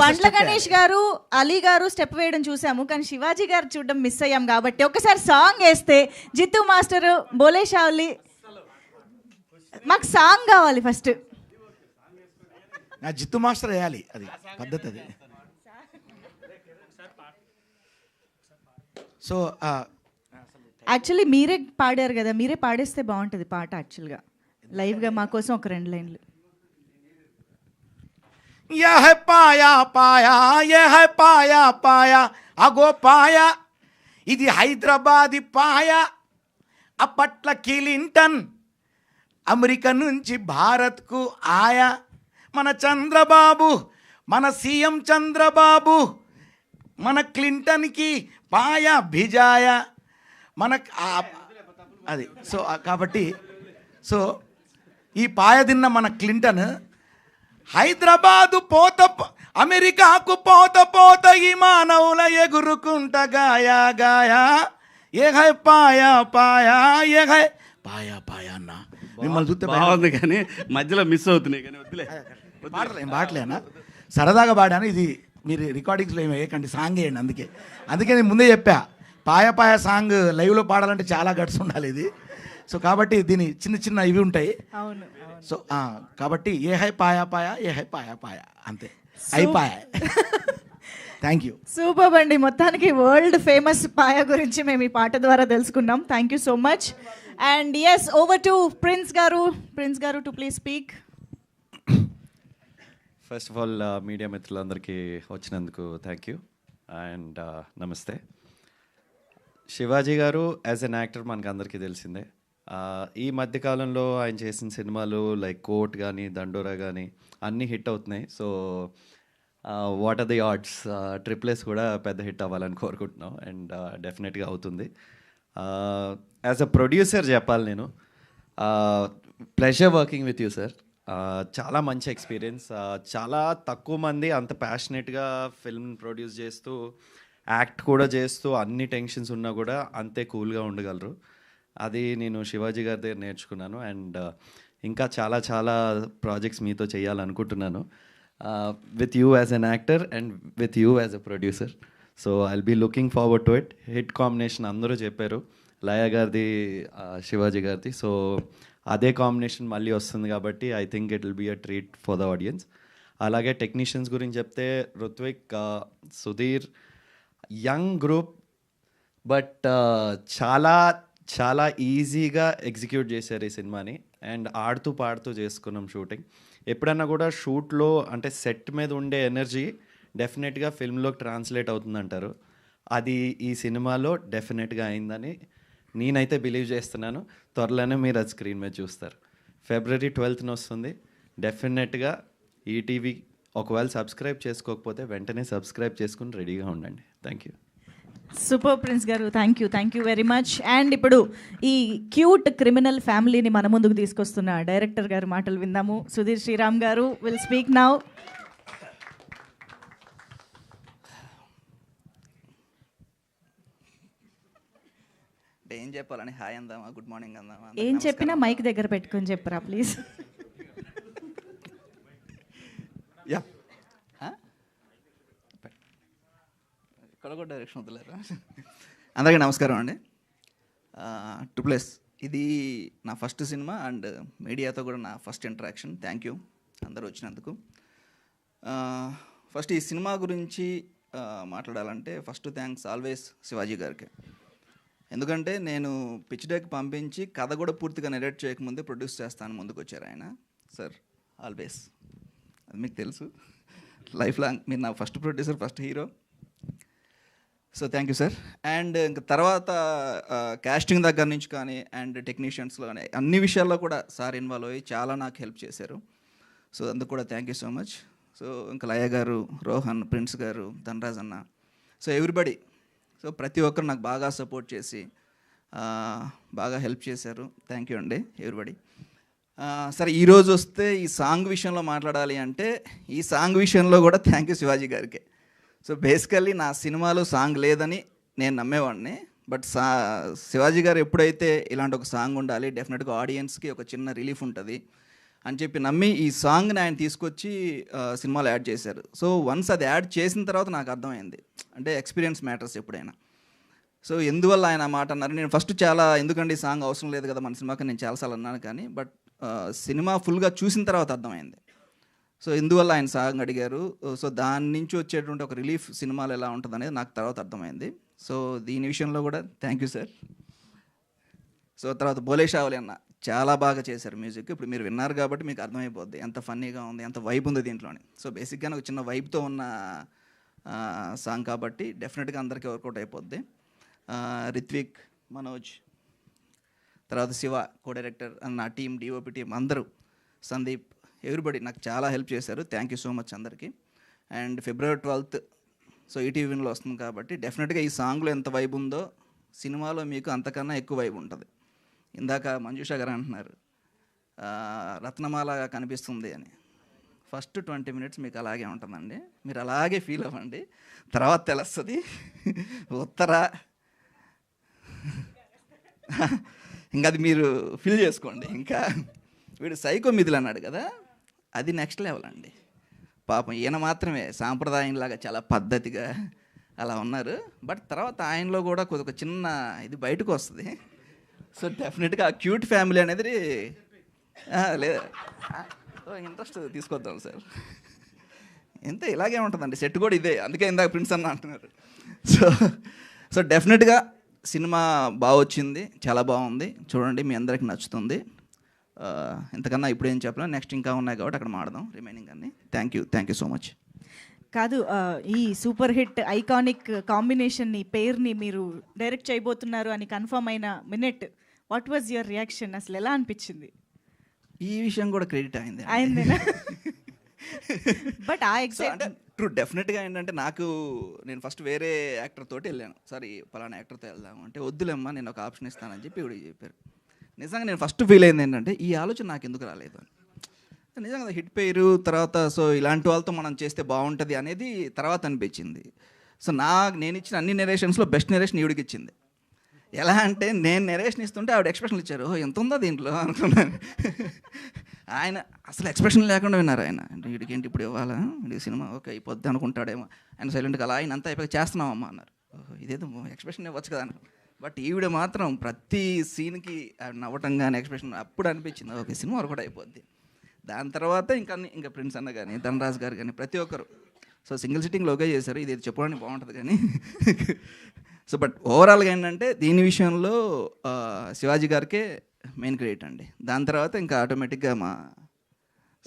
బండ్ల గణేష్ గారు, అలీ గారు స్టెప్ వేయడం చూసాము, కానీ శివాజీ గారు చూడడం మిస్ అయ్యాం. కాబట్టి ఒకసారి సాంగ్ వేస్తే జిత్తు మాస్టర్, బోలే షావ్లి, మాకు సాంగ్ కావాలి ఫస్ట్. నా జిత్తు మాస్టర్ వేయాలి, అది పద్ధతి అది. సో యాక్చువల్లీ మీరే పాడారు కదా, మీరే పాడేస్తే బాగుంటుంది పాట. యాక్చువల్గా లైవ్గా మా కోసం ఒక 2 లైన్లు. యహ పాయా పాయా యహ పాయా పాయా అగో పాయా, ఇది హైదరాబాదీ పాయా. అప్పట్ల క్లింటన్ అమెరికా నుంచి భారత్కు ఆయా. మన చంద్రబాబు, మన సీఎం చంద్రబాబు, మన క్లింటన్కి పాయా భిజాయ మన అది. సో కాబట్టి సో ఈ పాయ తిన్న మన క్లింటన్ హైదరాబాదు అమెరికాకు పోత ఈ మానవుల ఎగురుకుంట గాయా గాయా ఏ హై పాయా పాయా ఏ హై పాయా పాయా అన్న. మిమ్మల్ని చూస్తే బాగుంది కానీ మధ్యలో మిస్ అవుతున్నాయి, కానీ వద్దులే. పాడలేనా, సరదాగా పాడాను. ఇది మీరు రికార్డింగ్స్లో ఏమి వేయకండి, సాంగ్ వేయండి. అందుకే నేను ముందే చెప్పా, పాయ పాయ సాంగ్ లైవ్లో పాడాలంటే చాలా గట్స్ ఉండాలి ఇది. సో కాబట్టి దీని చిన్న ఇవి ఉంటాయి. సో కాబట్టి ఏ హై పాయా పాయా ఏ హై పాయా పాయా అంతే అయిపాయా. Thank you. సూపర్ అండి. మొత్తానికి వరల్డ్ ఫేమస్ పాయ గురించి మేము ఈ పాట ద్వారా తెలుసుకున్నాం. Thank you so much. And yes, over to prince garu to please speak. First of all media మిత్రులందరికీ వచ్చినందుకు థ్యాంక్ యూ అండ్ నమస్తే. శివాజీ గారు యాజ్ అన్ యాక్టర్ మనకు అందరికీ తెలిసిందే. ఈ మధ్యకాలంలో ఆయన చేసిన సినిమాలు లైక్ కోర్ట్ కానీ దండోరా కానీ అన్నీ హిట్ అవుతున్నాయి. So what are the odds, ట్రిప్లెస్ కూడా పెద్ద హిట్ అవ్వాలని కోరుకుంటున్నాం అండ్ డెఫినెట్గా అవుతుంది. యాజ్ అ ప్రొడ్యూసర్ చెప్పాలి, నేను pleasure working with you sir. చాలా మంచి ఎక్స్పీరియన్స్. చాలా తక్కువ మంది అంత ప్యాషనెట్గా ఫిల్మ్ ప్రొడ్యూస్ చేస్తూ యాక్ట్ కూడా చేస్తూ అన్ని టెన్షన్స్ ఉన్నా కూడా అంతే కూల్గా ఉండగలరు. అది నేను శివాజీ గారి దగ్గర నేర్చుకున్నాను. అండ్ ఇంకా చాలా చాలా ప్రాజెక్ట్స్ మీతో చేయాలనుకుంటున్నాను, with you as an actor and with you as a producer. So I'll be looking forward to it. Hit combination అందరూ చెప్పారు, లయ గారిది, శివాజీ గారిది. సో అదే కాంబినేషన్ మళ్ళీ వస్తుంది కాబట్టి I think it will be a treat for the audience. అలాగే టెక్నీషియన్స్ గురించి చెప్తే Ruthvik, Sudheer, young group, but చాలా చాలా ఈజీగా ఎగ్జిక్యూట్ చేశారు ఈ సినిమాని. అండ్ ఆడుతూ పాడుతూ చేసుకున్నాం షూటింగ్. ఎప్పుడన్నా కూడా షూట్లో అంటే సెట్ మీద ఉండే ఎనర్జీ డెఫినెట్గా ఫిల్మ్లోకి ట్రాన్స్లేట్ అవుతుందంటారు. అది ఈ సినిమాలో డెఫినెట్గా అయిందని నేనైతే బిలీవ్ చేస్తున్నాను. త్వరలోనే మీరు అది స్క్రీన్ మీద చూస్తారు. February 12th వస్తుంది. డెఫినెట్గా ఈటీవీ ఒకవేళ సబ్స్క్రైబ్ చేసుకోకపోతే వెంటనే సబ్స్క్రైబ్ చేసుకుని రెడీగా ఉండండి. Thank you. సూపర్ ప్రిన్స్ గారు, thank you very much. And ఇప్పుడు ఈ క్యూట్ క్రిమినల్ ఫ్యామిలీని మన ముందుకు తీసుకొస్తున్న డైరెక్టర్ గారు మాటలు విందాము. సుధీర్ శ్రీరామ్ గారు విల్ స్పీక్ నౌ. ఏం చెప్పాలని, హాయ్ అందామా, గుడ్ మార్నింగ్ అందామా, ఏం చెప్పినా మైక్ దగ్గర పెట్టుకొని చెప్పరా ప్లీజ్. యా ఇక్కడ కూడా డైరెక్షన్ వద్దులేరా. అందరికీ నమస్కారం అండి. ట్రిపుల్ ఇది నా ఫస్ట్ సినిమా అండ్ మీడియాతో కూడా నా ఫస్ట్ ఇంటరాక్షన్. థ్యాంక్ యూ అందరూ వచ్చినందుకు. ఫస్ట్ ఈ సినిమా గురించి మాట్లాడాలంటే ఫస్ట్ థ్యాంక్స్ ఆల్వేస్ శివాజీ గారికి. ఎందుకంటే నేను పిచ్ డెక్ పంపించి కథ కూడా పూర్తిగా నెరేట్ చేయకముందే ప్రొడ్యూస్ చేస్తాను ముందుకు వచ్చారు ఆయన. సార్ ఆల్వేస్, అది మీకు తెలుసు, లైఫ్ లాంగ్ మీరు నా first producer, first hero. So thank you sir. And ఇంకా తర్వాత కాస్టింగ్ దగ్గర నుంచి కానీ అండ్ టెక్నీషియన్స్లో కానీ అన్ని విషయాల్లో కూడా సార్ ఇన్వాల్వ్ అయ్యి చాలా నాకు హెల్ప్ చేశారు. సో అందుకు కూడా thank you so much. So ఇంకా లయ గారు, రోహన్, ప్రిన్స్ గారు, ధనరాజ్ అన్న, సో ఎవ్రీబడి, సో ప్రతి ఒక్కరు నాకు బాగా సపోర్ట్ చేసి బాగా హెల్ప్ చేశారు. థ్యాంక్ యూ అండి ఎవ్రీబడి. సరే, ఈరోజు వస్తే ఈ సాంగ్ విషయంలో మాట్లాడాలి అంటే ఈ సాంగ్ విషయంలో కూడా థ్యాంక్ యూ శివాజీ గారికి. సో బేసికల్లీ నా సినిమాలో సాంగ్ లేదని నేను నమ్మేవాడిని. బట్ శివాజీ గారు ఎప్పుడైతే ఇలాంటి ఒక సాంగ్ ఉండాలి, డెఫినెట్గా ఆడియన్స్కి ఒక చిన్న రిలీఫ్ ఉంటుంది అని చెప్పి నమ్మి ఈ సాంగ్ని ఆయన తీసుకొచ్చి సినిమాలో యాడ్ చేశారు. సో వన్స్ అది యాడ్ చేసిన తర్వాత నాకు అర్థమైంది, అంటే ఎక్స్పీరియన్స్ మ్యాటర్స్ ఎప్పుడైనా. సో ఎందువల్ల ఆయన మాట అన్నారు, నేను ఫస్ట్ చాలా ఎందుకండి సాంగ్ అవసరం లేదు కదా మన సినిమాకి నేను చాలాసార్లు అన్నాను, కానీ బట్ సినిమా ఫుల్గా చూసిన తర్వాత అర్థమైంది. సో ఎందువల్ల ఆయన సాంగ్ అడిగారు. సో దాని నుంచి వచ్చేటువంటి ఒక రిలీఫ్ సినిమాలో ఎలా ఉంటుంది అనేది నాకు తర్వాత అర్థమైంది. సో దీని విషయంలో కూడా థ్యాంక్ యూ సార్. సో తర్వాత బోలే షావలి అన్న చాలా బాగా చేశారు మ్యూజిక్. ఇప్పుడు మీరు విన్నారు కాబట్టి మీకు అర్థమైపోద్ది ఎంత ఫన్నీగా ఉంది, ఎంత వైబ్ ఉంది దీంట్లోని. సో బేసిక్గా ఒక చిన్న వైబ్తో ఉన్న సాంగ్ కాబట్టి డెఫినెట్గా అందరికీ వర్కౌట్ అయిపోద్ది. రిత్విక్, మనోజ్, తర్వాత శివ కో డైరెక్టర్, నా టీం, డిఓపి టీం అందరూ, సందీప్, ఎవ్రీబడి నాకు చాలా హెల్ప్ చేశారు. థ్యాంక్ యూ సో మచ్ అందరికీ. అండ్ February 12th సో ఈటీవీలో వస్తుంది కాబట్టి డెఫినెట్గా ఈ సాంగ్లో ఎంత వైబ్ ఉందో సినిమాలో మీకు అంతకన్నా ఎక్కువ వైబ్ ఉంటుంది. ఇందాక మంజుషా గారు అంటున్నారు రత్నమాలగా కనిపిస్తుంది అని. ఫస్ట్ 20 minutes మీకు అలాగే ఉంటుందండి, మీరు అలాగే ఫీల్ అవ్వండి. తర్వాత తెలుస్తుంది ఉత్తరా, ఇంకా అది మీరు ఫీల్ చేసుకోండి. ఇంకా వీడు సైకో మిథులు అన్నాడు కదా, అది నెక్స్ట్ లెవెల్ అండి. పాపం ఈయన మాత్రమే సాంప్రదాయంలాగా చాలా పద్ధతిగా అలా ఉన్నారు, బట్ తర్వాత ఆయనలో కూడా ఒక చిన్న ఇది బయటకు వస్తుంది. సో డెఫినెట్గా ఆ క్యూట్ ఫ్యామిలీ అనేది లేదా ఇంట్రెస్ట్ తీసుకొద్దాం సార్. ఎంత ఇలాగే ఉంటుందండి, సెట్ కూడా ఇదే, అందుకే ఇందాక ప్రిన్స్ అన్న అంటున్నారు. సో డెఫినెట్గా సినిమా బాగా వచ్చింది, చాలా బాగుంది, చూడండి మీ అందరికీ నచ్చుతుంది. ఇంతకన్నా ఇప్పుడు ఏం చెప్పలేం, నెక్స్ట్ ఇంకా ఉన్నాయి కాబట్టి అక్కడ మాడదాం రిమైనింగ్ అన్ని. Thank you so much. కాదు, ఈ సూపర్ హిట్ ఐకానిక్ కాంబినేషన్ని, పేరుని మీరు డైరెక్ట్ చేయబోతున్నారు అని కన్ఫర్మ్ అయిన minute what was your reaction? అసలు ఎలా అనిపించింది? ఈ విషయం కూడా క్రెడిట్ అయింది అయిందేనా? బట్ అంటే ట్రూ డెఫినెట్గా ఏంటంటే నేను ఫస్ట్ వేరే యాక్టర్ తోటి వెళ్ళాను, సారీ పలానా యాక్టర్తో వెళ్దాము అంటే, వద్దులేమ్మా నేను ఒక ఆప్షన్ ఇస్తానని చెప్పి ఇవి చెప్పారు. నిజంగా నేను ఫస్ట్ ఫీల్ అయింది ఏంటంటే ఈ ఆలోచన నాకు ఎందుకు రాలేదు అని. నిజంగా హిట్ పేరు తర్వాత సో ఇలాంటి వాళ్ళతో మనం చేస్తే బాగుంటుంది అనేది తర్వాత అనిపించింది. సో నేను ఇచ్చిన అన్ని నెరేషన్స్లో బెస్ట్ నెరేషన్ ఈవిడికి ఇచ్చింది. ఎలా అంటే నేను నెరేషన్ ఇస్తుంటే ఆవిడ ఎక్స్ప్రెషన్లు ఇచ్చారు. ఓహో ఎంత ఉందా దీంట్లో అనుకున్నాను. ఆయన అసలు ఎక్స్ప్రెషన్ లేకుండా విన్నారు ఆయన. అంటే వీడికి ఏంటి ఇప్పుడు ఇవ్వాలా, వీడికి సినిమా ఓకే అయిపోద్ది అనుకుంటాడేమో. ఆయన సైలెంట్గా అలా ఆయన అంతా అయిపోయి చేస్తున్నామమ్మా అన్నారు. ఓహో ఇదేదో ఎక్స్ప్రెషన్ ఇవ్వచ్చు కదా అని. బట్ ఈవిడ మాత్రం ప్రతి సీన్కి నవ్వటం కానీ ఎక్స్ప్రెషన్ అప్పుడు అనిపించింది ఓకే సినిమా వరకు కూడా అయిపోద్ది. దాని తర్వాత ఇంకా ప్రిన్స్ అన్న కానీ ధనరాజ్ గారు కానీ ప్రతి ఒక్కరు సో సింగిల్ సిట్టింగ్లో ఓకే చేశారు. ఇది చెప్పడానికి బాగుంటుంది కానీ సో బట్ ఓవరాల్గా ఏంటంటే దీని విషయంలో శివాజీ గారికే మెయిన్ క్రెడిట్ అండి. దాని తర్వాత ఇంకా ఆటోమేటిక్గా మా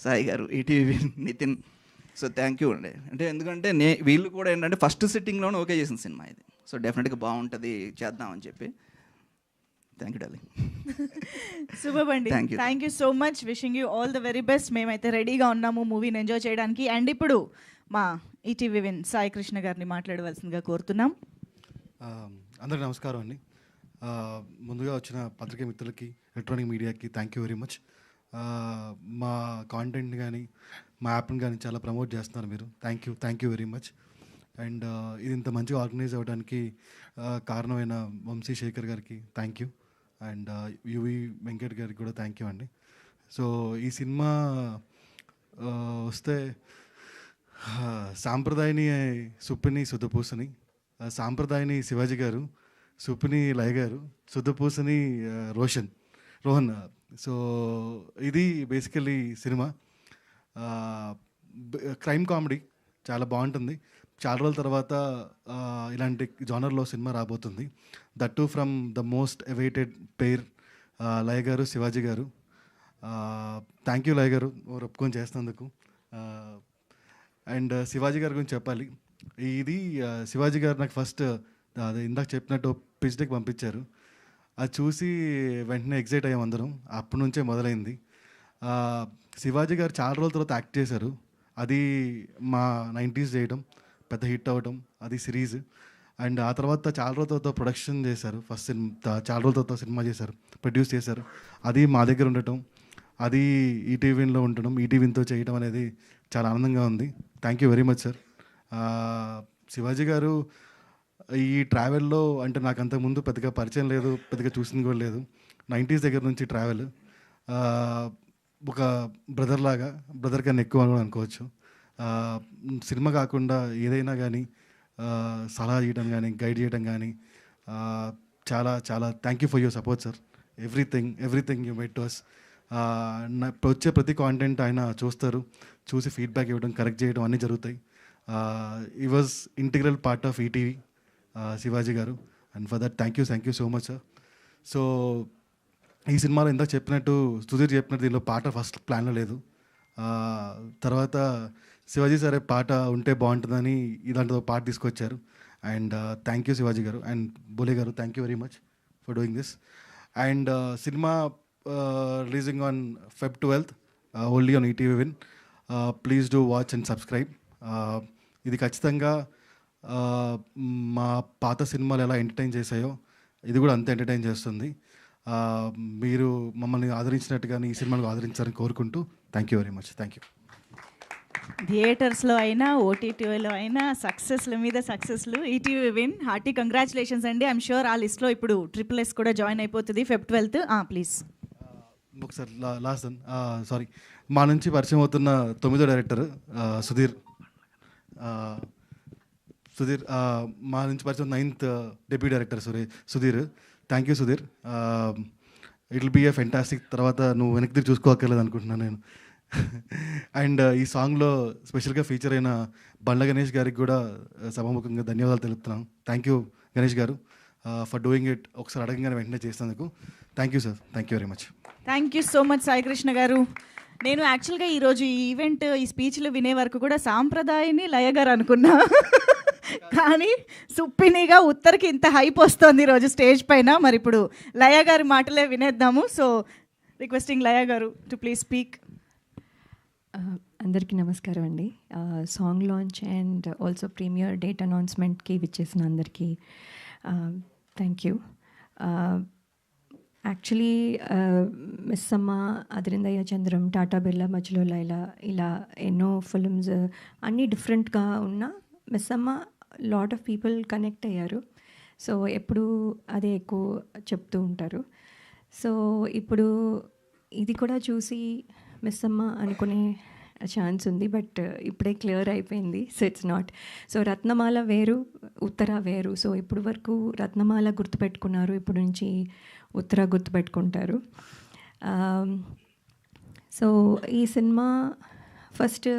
సాయి గారు, ETV Nithin. So thank you అండి. అంటే ఎందుకంటే వీళ్ళు కూడా ఏంటంటే ఫస్ట్ సిట్టింగ్లోనే ఓకే చేసిన సినిమా ఇది. సో డెఫినెట్గా బాగుంటుంది చేద్దామని చెప్పి. Thank you darling. సూపర్ అండి. Thank you so much. Wishing you all the very best. మేమైతే రెడీగా ఉన్నాము మూవీని ఎంజాయ్ చేయడానికి. అండ్ ఇప్పుడు మా ఈటీవీ విన్ సాయి కృష్ణ గారిని మాట్లాడవలసిందిగా కోరుతున్నాం. అందరికీ నమస్కారం అండి. ముందుగా వచ్చిన పత్రికా మిత్రులకి, ఎలక్ట్రానిక్ మీడియాకి థ్యాంక్ యూ వెరీ మచ్. మా కాంటెంట్ కానీ మా యాప్ని కానీ చాలా ప్రమోట్ చేస్తున్నారు మీరు. Thank you very much. And ఇది ఇంత మంచిగా ఆర్గనైజ్ అవ్వడానికి కారణమైన వంశీ శేఖర్ గారికి thank you. And UV Venkat గారికి కూడా థ్యాంక్ యూ అండి. సో ఈ సినిమా వస్తే సాంప్రదాయని సుప్పిని సుద్దపూసని, సాంప్రదాయని శివాజీ గారు, సుప్పిని లయ గారు, సుద్దపూసని రోహన్. సో ఇది బేసికలీ సినిమా క్రైమ్ కామెడీ చాలా బాగుంటుంది. చాలా రోజుల తర్వాత ఇలాంటి జానర్లో సినిమా రాబోతుంది. That to from the most awaited pair Laya garu, Shivaji garu. Thank you లయ గారు ఒప్పుకొని చేస్తున్నందుకు. అండ్ శివాజీ గారి గురించి చెప్పాలి. ఇది శివాజీ గారు నాకు ఫస్ట్ అదే ఇందాక చెప్పినట్టు పిచ్ డెక్ పంపించారు. అది చూసి వెంటనే ఎగ్జైట్ అయ్యాం అందరం. అప్పటి నుంచే మొదలైంది. శివాజీ గారు చాలా రోజుల తర్వాత యాక్ట్ చేశారు. అది మా 90s చేయడం, పెద్ద హిట్ అవ్వడం, అది సిరీస్. అండ్ ఆ తర్వాత చాలా రోజుల తర్వాత ప్రొడక్షన్ చేశారు. ఫస్ట్ చాలా రోజుల తర్వాత సినిమా చేశారు, ప్రొడ్యూస్ చేశారు. అది మా దగ్గర ఉండటం, అది ఈటీవీలో ఉండడం, ఈటీవీతో చేయడం అనేది చాలా ఆనందంగా ఉంది. Thank you very much sir. Shivaji గారు ఈ ట్రావెల్లో అంటే నాకు అంతకుముందు పెద్దగా పరిచయం లేదు, పెద్దగా చూసింది కూడా లేదు. 90s దగ్గర నుంచి ట్రావెల్ ఒక బ్రదర్ కన్నా ఎక్కువ అని కూడా అనుకోవచ్చు. సినిమా కాకుండా ఏదైనా కానీ సలహా చేయడం కానీ, గైడ్ చేయడం కానీ చాలా చాలా thank you for your support sir. Everything you made to us. వచ్చే ప్రతి కాంటెంట్ ఆయన చూస్తారు, చూసి ఫీడ్బ్యాక్ ఇవ్వడం, కరెక్ట్ చేయడం అన్నీ జరుగుతాయి. ఈ was integral part of ETV Shivaji గారు. And for that thank you so much sir. So ఈ సినిమాలో ఇందాక చెప్పినట్టు సుధీర్ చెప్పినట్టు దీనిలో పాట ఫస్ట్ ప్లాన్లో లేదు. తర్వాత శివాజీ సరే పాట ఉంటే బాగుంటుందని ఇలాంటి పాట తీసుకొచ్చారు. అండ్ థ్యాంక్ యూ శివాజీ గారు. అండ్ బోలే గారు thank you very much for doing this. And cinema releasing on Feb 12th only on ETV win. Please do watch and subscribe. ఇది ఖచ్చితంగా మా పాత సినిమాలు ఎలా ఎంటర్టైన్ చేశాయో ఇది కూడా అంతే ఎంటర్టైన్ చేస్తుంది. మీరు మమ్మల్ని ఆదరించినట్టుగానే ఈ సినిమాను ఆదరించాలని కోరుకుంటూ thank you very much. Thank you. థియేటర్స్లో అయినా, ఓటీటీలో అయినా సక్సెస్ల మీద సక్సెస్లు. ఈటీవీ విన్, హార్టీ కంగ్రాచులేషన్స్ అండి. ఐఎమ్ షూర్ ఆ లిస్ట్లో ఇప్పుడు SSS కూడా జాయిన్ అయిపోతుంది Feb 12th. ప్లీజ్ ఒకసారి లాస్ట్ సారీ, మా నుంచి పరిచయం అవుతున్న 9వ డైరెక్టర్ సుధీర్. మా నుంచి పరిచయం 9th debut director Sudheer. Thank you Sudheer. It will be a fantastic. తర్వాత నువ్వు వెనక్కి తిరిగి చూసుకోక్కర్లేదు అనుకుంటున్నాను నేను. అండ్ ఈ సాంగ్లో స్పెషల్గా ఫీచర్ అయిన బండ్ల గణేష్ గారికి కూడా సభాముఖంగా ధన్యవాదాలు తెలుపుతున్నాను. థ్యాంక్ యూ గణేష్ గారు ఫర్ డూయింగ్ ఇట్. ఒకసారి అడగంగానే వెంటనే చేసినందుకు thank you sir. Thank you very much. Thank you so much Sai Krishna గారు. నేను యాక్చువల్గా ఈరోజు ఈ ఈవెంట్, ఈ స్పీచ్లు వినే వరకు కూడా సాంప్రదాయని లయ గారు అనుకున్నా, కానీ సుప్పినిగా ఉత్తర్కి ఇంత హైప్ వస్తుంది ఈరోజు స్టేజ్ పైన. మరి ఇప్పుడు లయ గారి మాటలే వినేద్దాము. సో రిక్వెస్టింగ్ లయ గారు టు ప్లీజ్ స్పీక్. అందరికీ నమస్కారం అండి. Song launch and also premiere date అనౌన్స్మెంట్కి విచ్చేసిన అందరికీ థ్యాంక్ యూ. యాక్చువల్లీ మిస్సమ్మ, అదిరిందయ్య చంద్రం, టాటా బిర్లా, మధ్యలో లైలా, ఇలా ఎన్నో ఫిల్మ్స్ అన్నీ డిఫరెంట్గా ఉన్న Missamma lot of people connect అయ్యారు. సో ఎప్పుడు అదే ఎక్కువ చెప్తూ ఉంటారు. సో ఇప్పుడు ఇది కూడా చూసి మిస్ అమ్మ అనుకునే ఛాన్స్ ఉంది, బట్ ఇప్పుడే క్లియర్ అయిపోయింది. So it's not. సో రత్నమాల వేరు, ఉత్తర వేరు. సో ఇప్పుడు వరకు రత్నమాల గుర్తుపెట్టుకున్నారు, ఇప్పుడు నుంచి ఉత్తర గుర్తుపెట్టుకుంటారు. సో ఈ సినిమా ఫస్ట్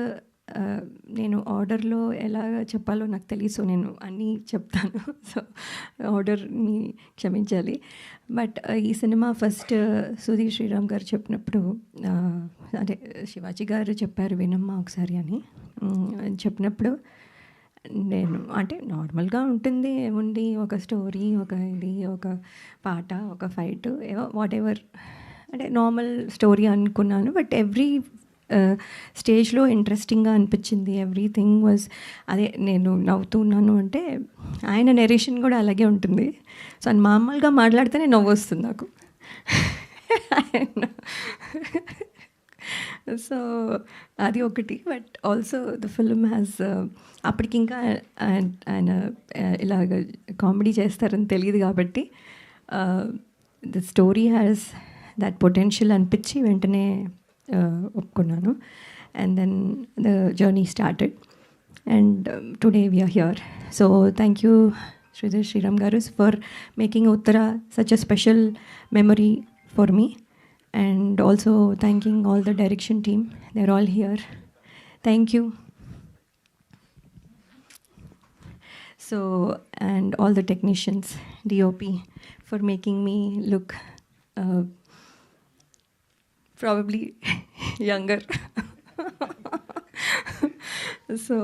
నేను ఆర్డర్లో ఎలా చెప్పాలో నాకు తెలియదు. సో నేను అన్నీ చెప్తాను. సో ఆర్డర్ని క్షమించాలి. బట్ ఈ సినిమా ఫస్ట్ సుధీర్ శ్రీరామ్ గారు చెప్పినప్పుడు, అంటే శివాజీ గారు చెప్పారు వినమ్మా ఒకసారి అని చెప్పినప్పుడు, నేను అంటే నార్మల్గా ఉంటుంది, ఏముంది ఒక స్టోరీ, ఒక ఇది, ఒక పాట, ఒక ఫైట్, వాట్ ఎవర్, అంటే నార్మల్ స్టోరీ అనుకున్నాను. బట్ ఎవ్రీ స్టేజ్లో ఇంట్రెస్టింగ్గా అనిపించింది. ఎవ్రీథింగ్ వాజ్ అదే. నేను నవ్వుతున్నాను అంటే ఆయన నెరేషన్ కూడా అలాగే ఉంటుంది. సో ఆయన మామూలుగా మాట్లాడితేనే నవ్వు వస్తుంది నాకు. సో అది ఒకటి. But also the film has, అప్పటికి ఇంకా ఆయన ఇలాగ కామెడీ చేస్తారని తెలియదు కాబట్టి the story has that potential అనిపించి వెంటనే ఒప్పుకున్నాను. And then the journey started and today we are here. So thank you Sudheer Sriram garu for making Uttara such a special memory for me. And also thanking all the direction team. They're all here. Thank you. So, and all the technicians, DOP, for making me look probably younger. So,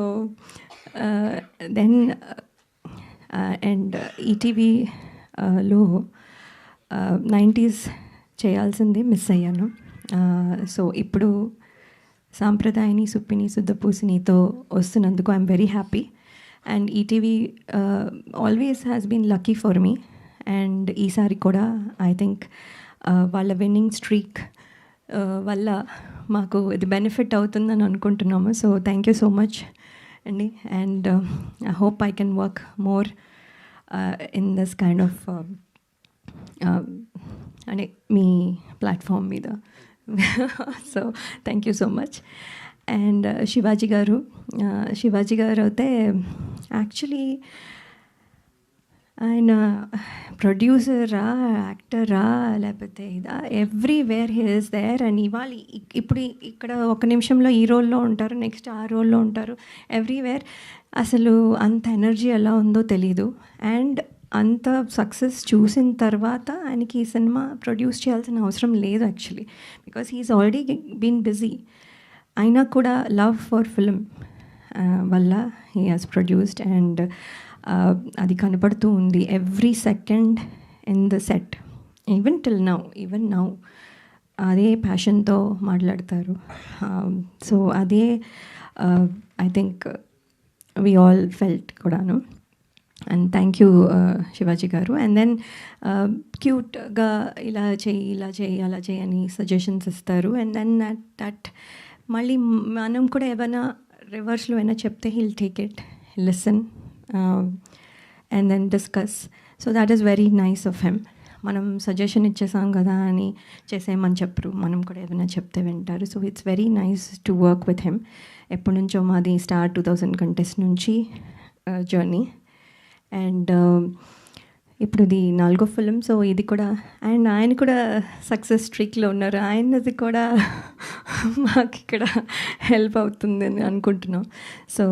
then, and ETV లో 90s చేయాల్సింది మిస్ అయ్యాను. సో ఇప్పుడు సాంప్రదాయని సుప్పిని శుద్ధపూసినితో వస్తున్నందుకు I'm very happy. And ETV always has been lucky for me. And ఈసారి కూడా ఐ థింక్ వాళ్ళ విన్నింగ్ స్ట్రీక్ వల్ల మాకు ఇది బెనిఫిట్ అవుతుందని అనుకుంటున్నాము. So thank you so much అండి. And I hope I can work more in this kind of అంటే మీ ప్లాట్ఫామ్ మీద. So thank you so much. And Shivaji garu అయితే యాక్చువల్లీ ఆయన ప్రొడ్యూసరా, యాక్టరా, లేకపోతే ఇదా, everywhere he is there. And ఇవాళ ఇప్పుడు ఇక్కడ ఒక నిమిషంలో ఈ రోల్లో ఉంటారు, నెక్స్ట్ ఆ రోల్లో ఉంటారు, ఎవ్రీవేర్. అసలు అంత ఎనర్జీ ఎలా ఉందో తెలీదు. అండ్ అంత సక్సెస్ చూసిన తర్వాత ఆయనకి ఈ సినిమా ప్రొడ్యూస్ చేయాల్సిన అవసరం లేదు actually, because he is already been busy. అయినా కూడా లవ్ ఫర్ ఫిల్మ్ వల్ల హీ హాజ్ ప్రొడ్యూస్డ్. అండ్ అది కనపడుతూ ఉంది every second in the set, even now అదే ప్యాషన్తో మాట్లాడతారు. సో అదే I think we all felt కూడాను. అండ్ థ్యాంక్ యూ శివాజీ గారు. అండ్ దెన్ క్యూట్గా ఇలా చేయి అలా చేయి అని సజెషన్స్ ఇస్తారు. అండ్ దెన్ దట్ మళ్ళీ మనం కూడా ఏమైనా రివర్స్లో అయినా చెప్తే he'll take it, listen and then discuss. So that is very nice of him. మనం సజెషన్ ఇచ్చేసాం కదా అని చేసేయమని చెప్పరు, మనం కూడా ఏదైనా చెప్తే వింటారు. So it's very nice to work with him. ఎప్పటి నుంచో మాది స్టార్ 2000 కంటెస్ట్ నుంచి జర్నీ. అండ్ ఇప్పుడు ఇది 4వ ఫిలిం. సో ఇది కూడా, అండ్ ఆయన కూడా సక్సెస్ స్ట్రీక్లో ఉన్నారు. ఆయనది కూడా మాకు ఇక్కడ హెల్ప్ అవుతుంది అని అనుకుంటున్నాం. సో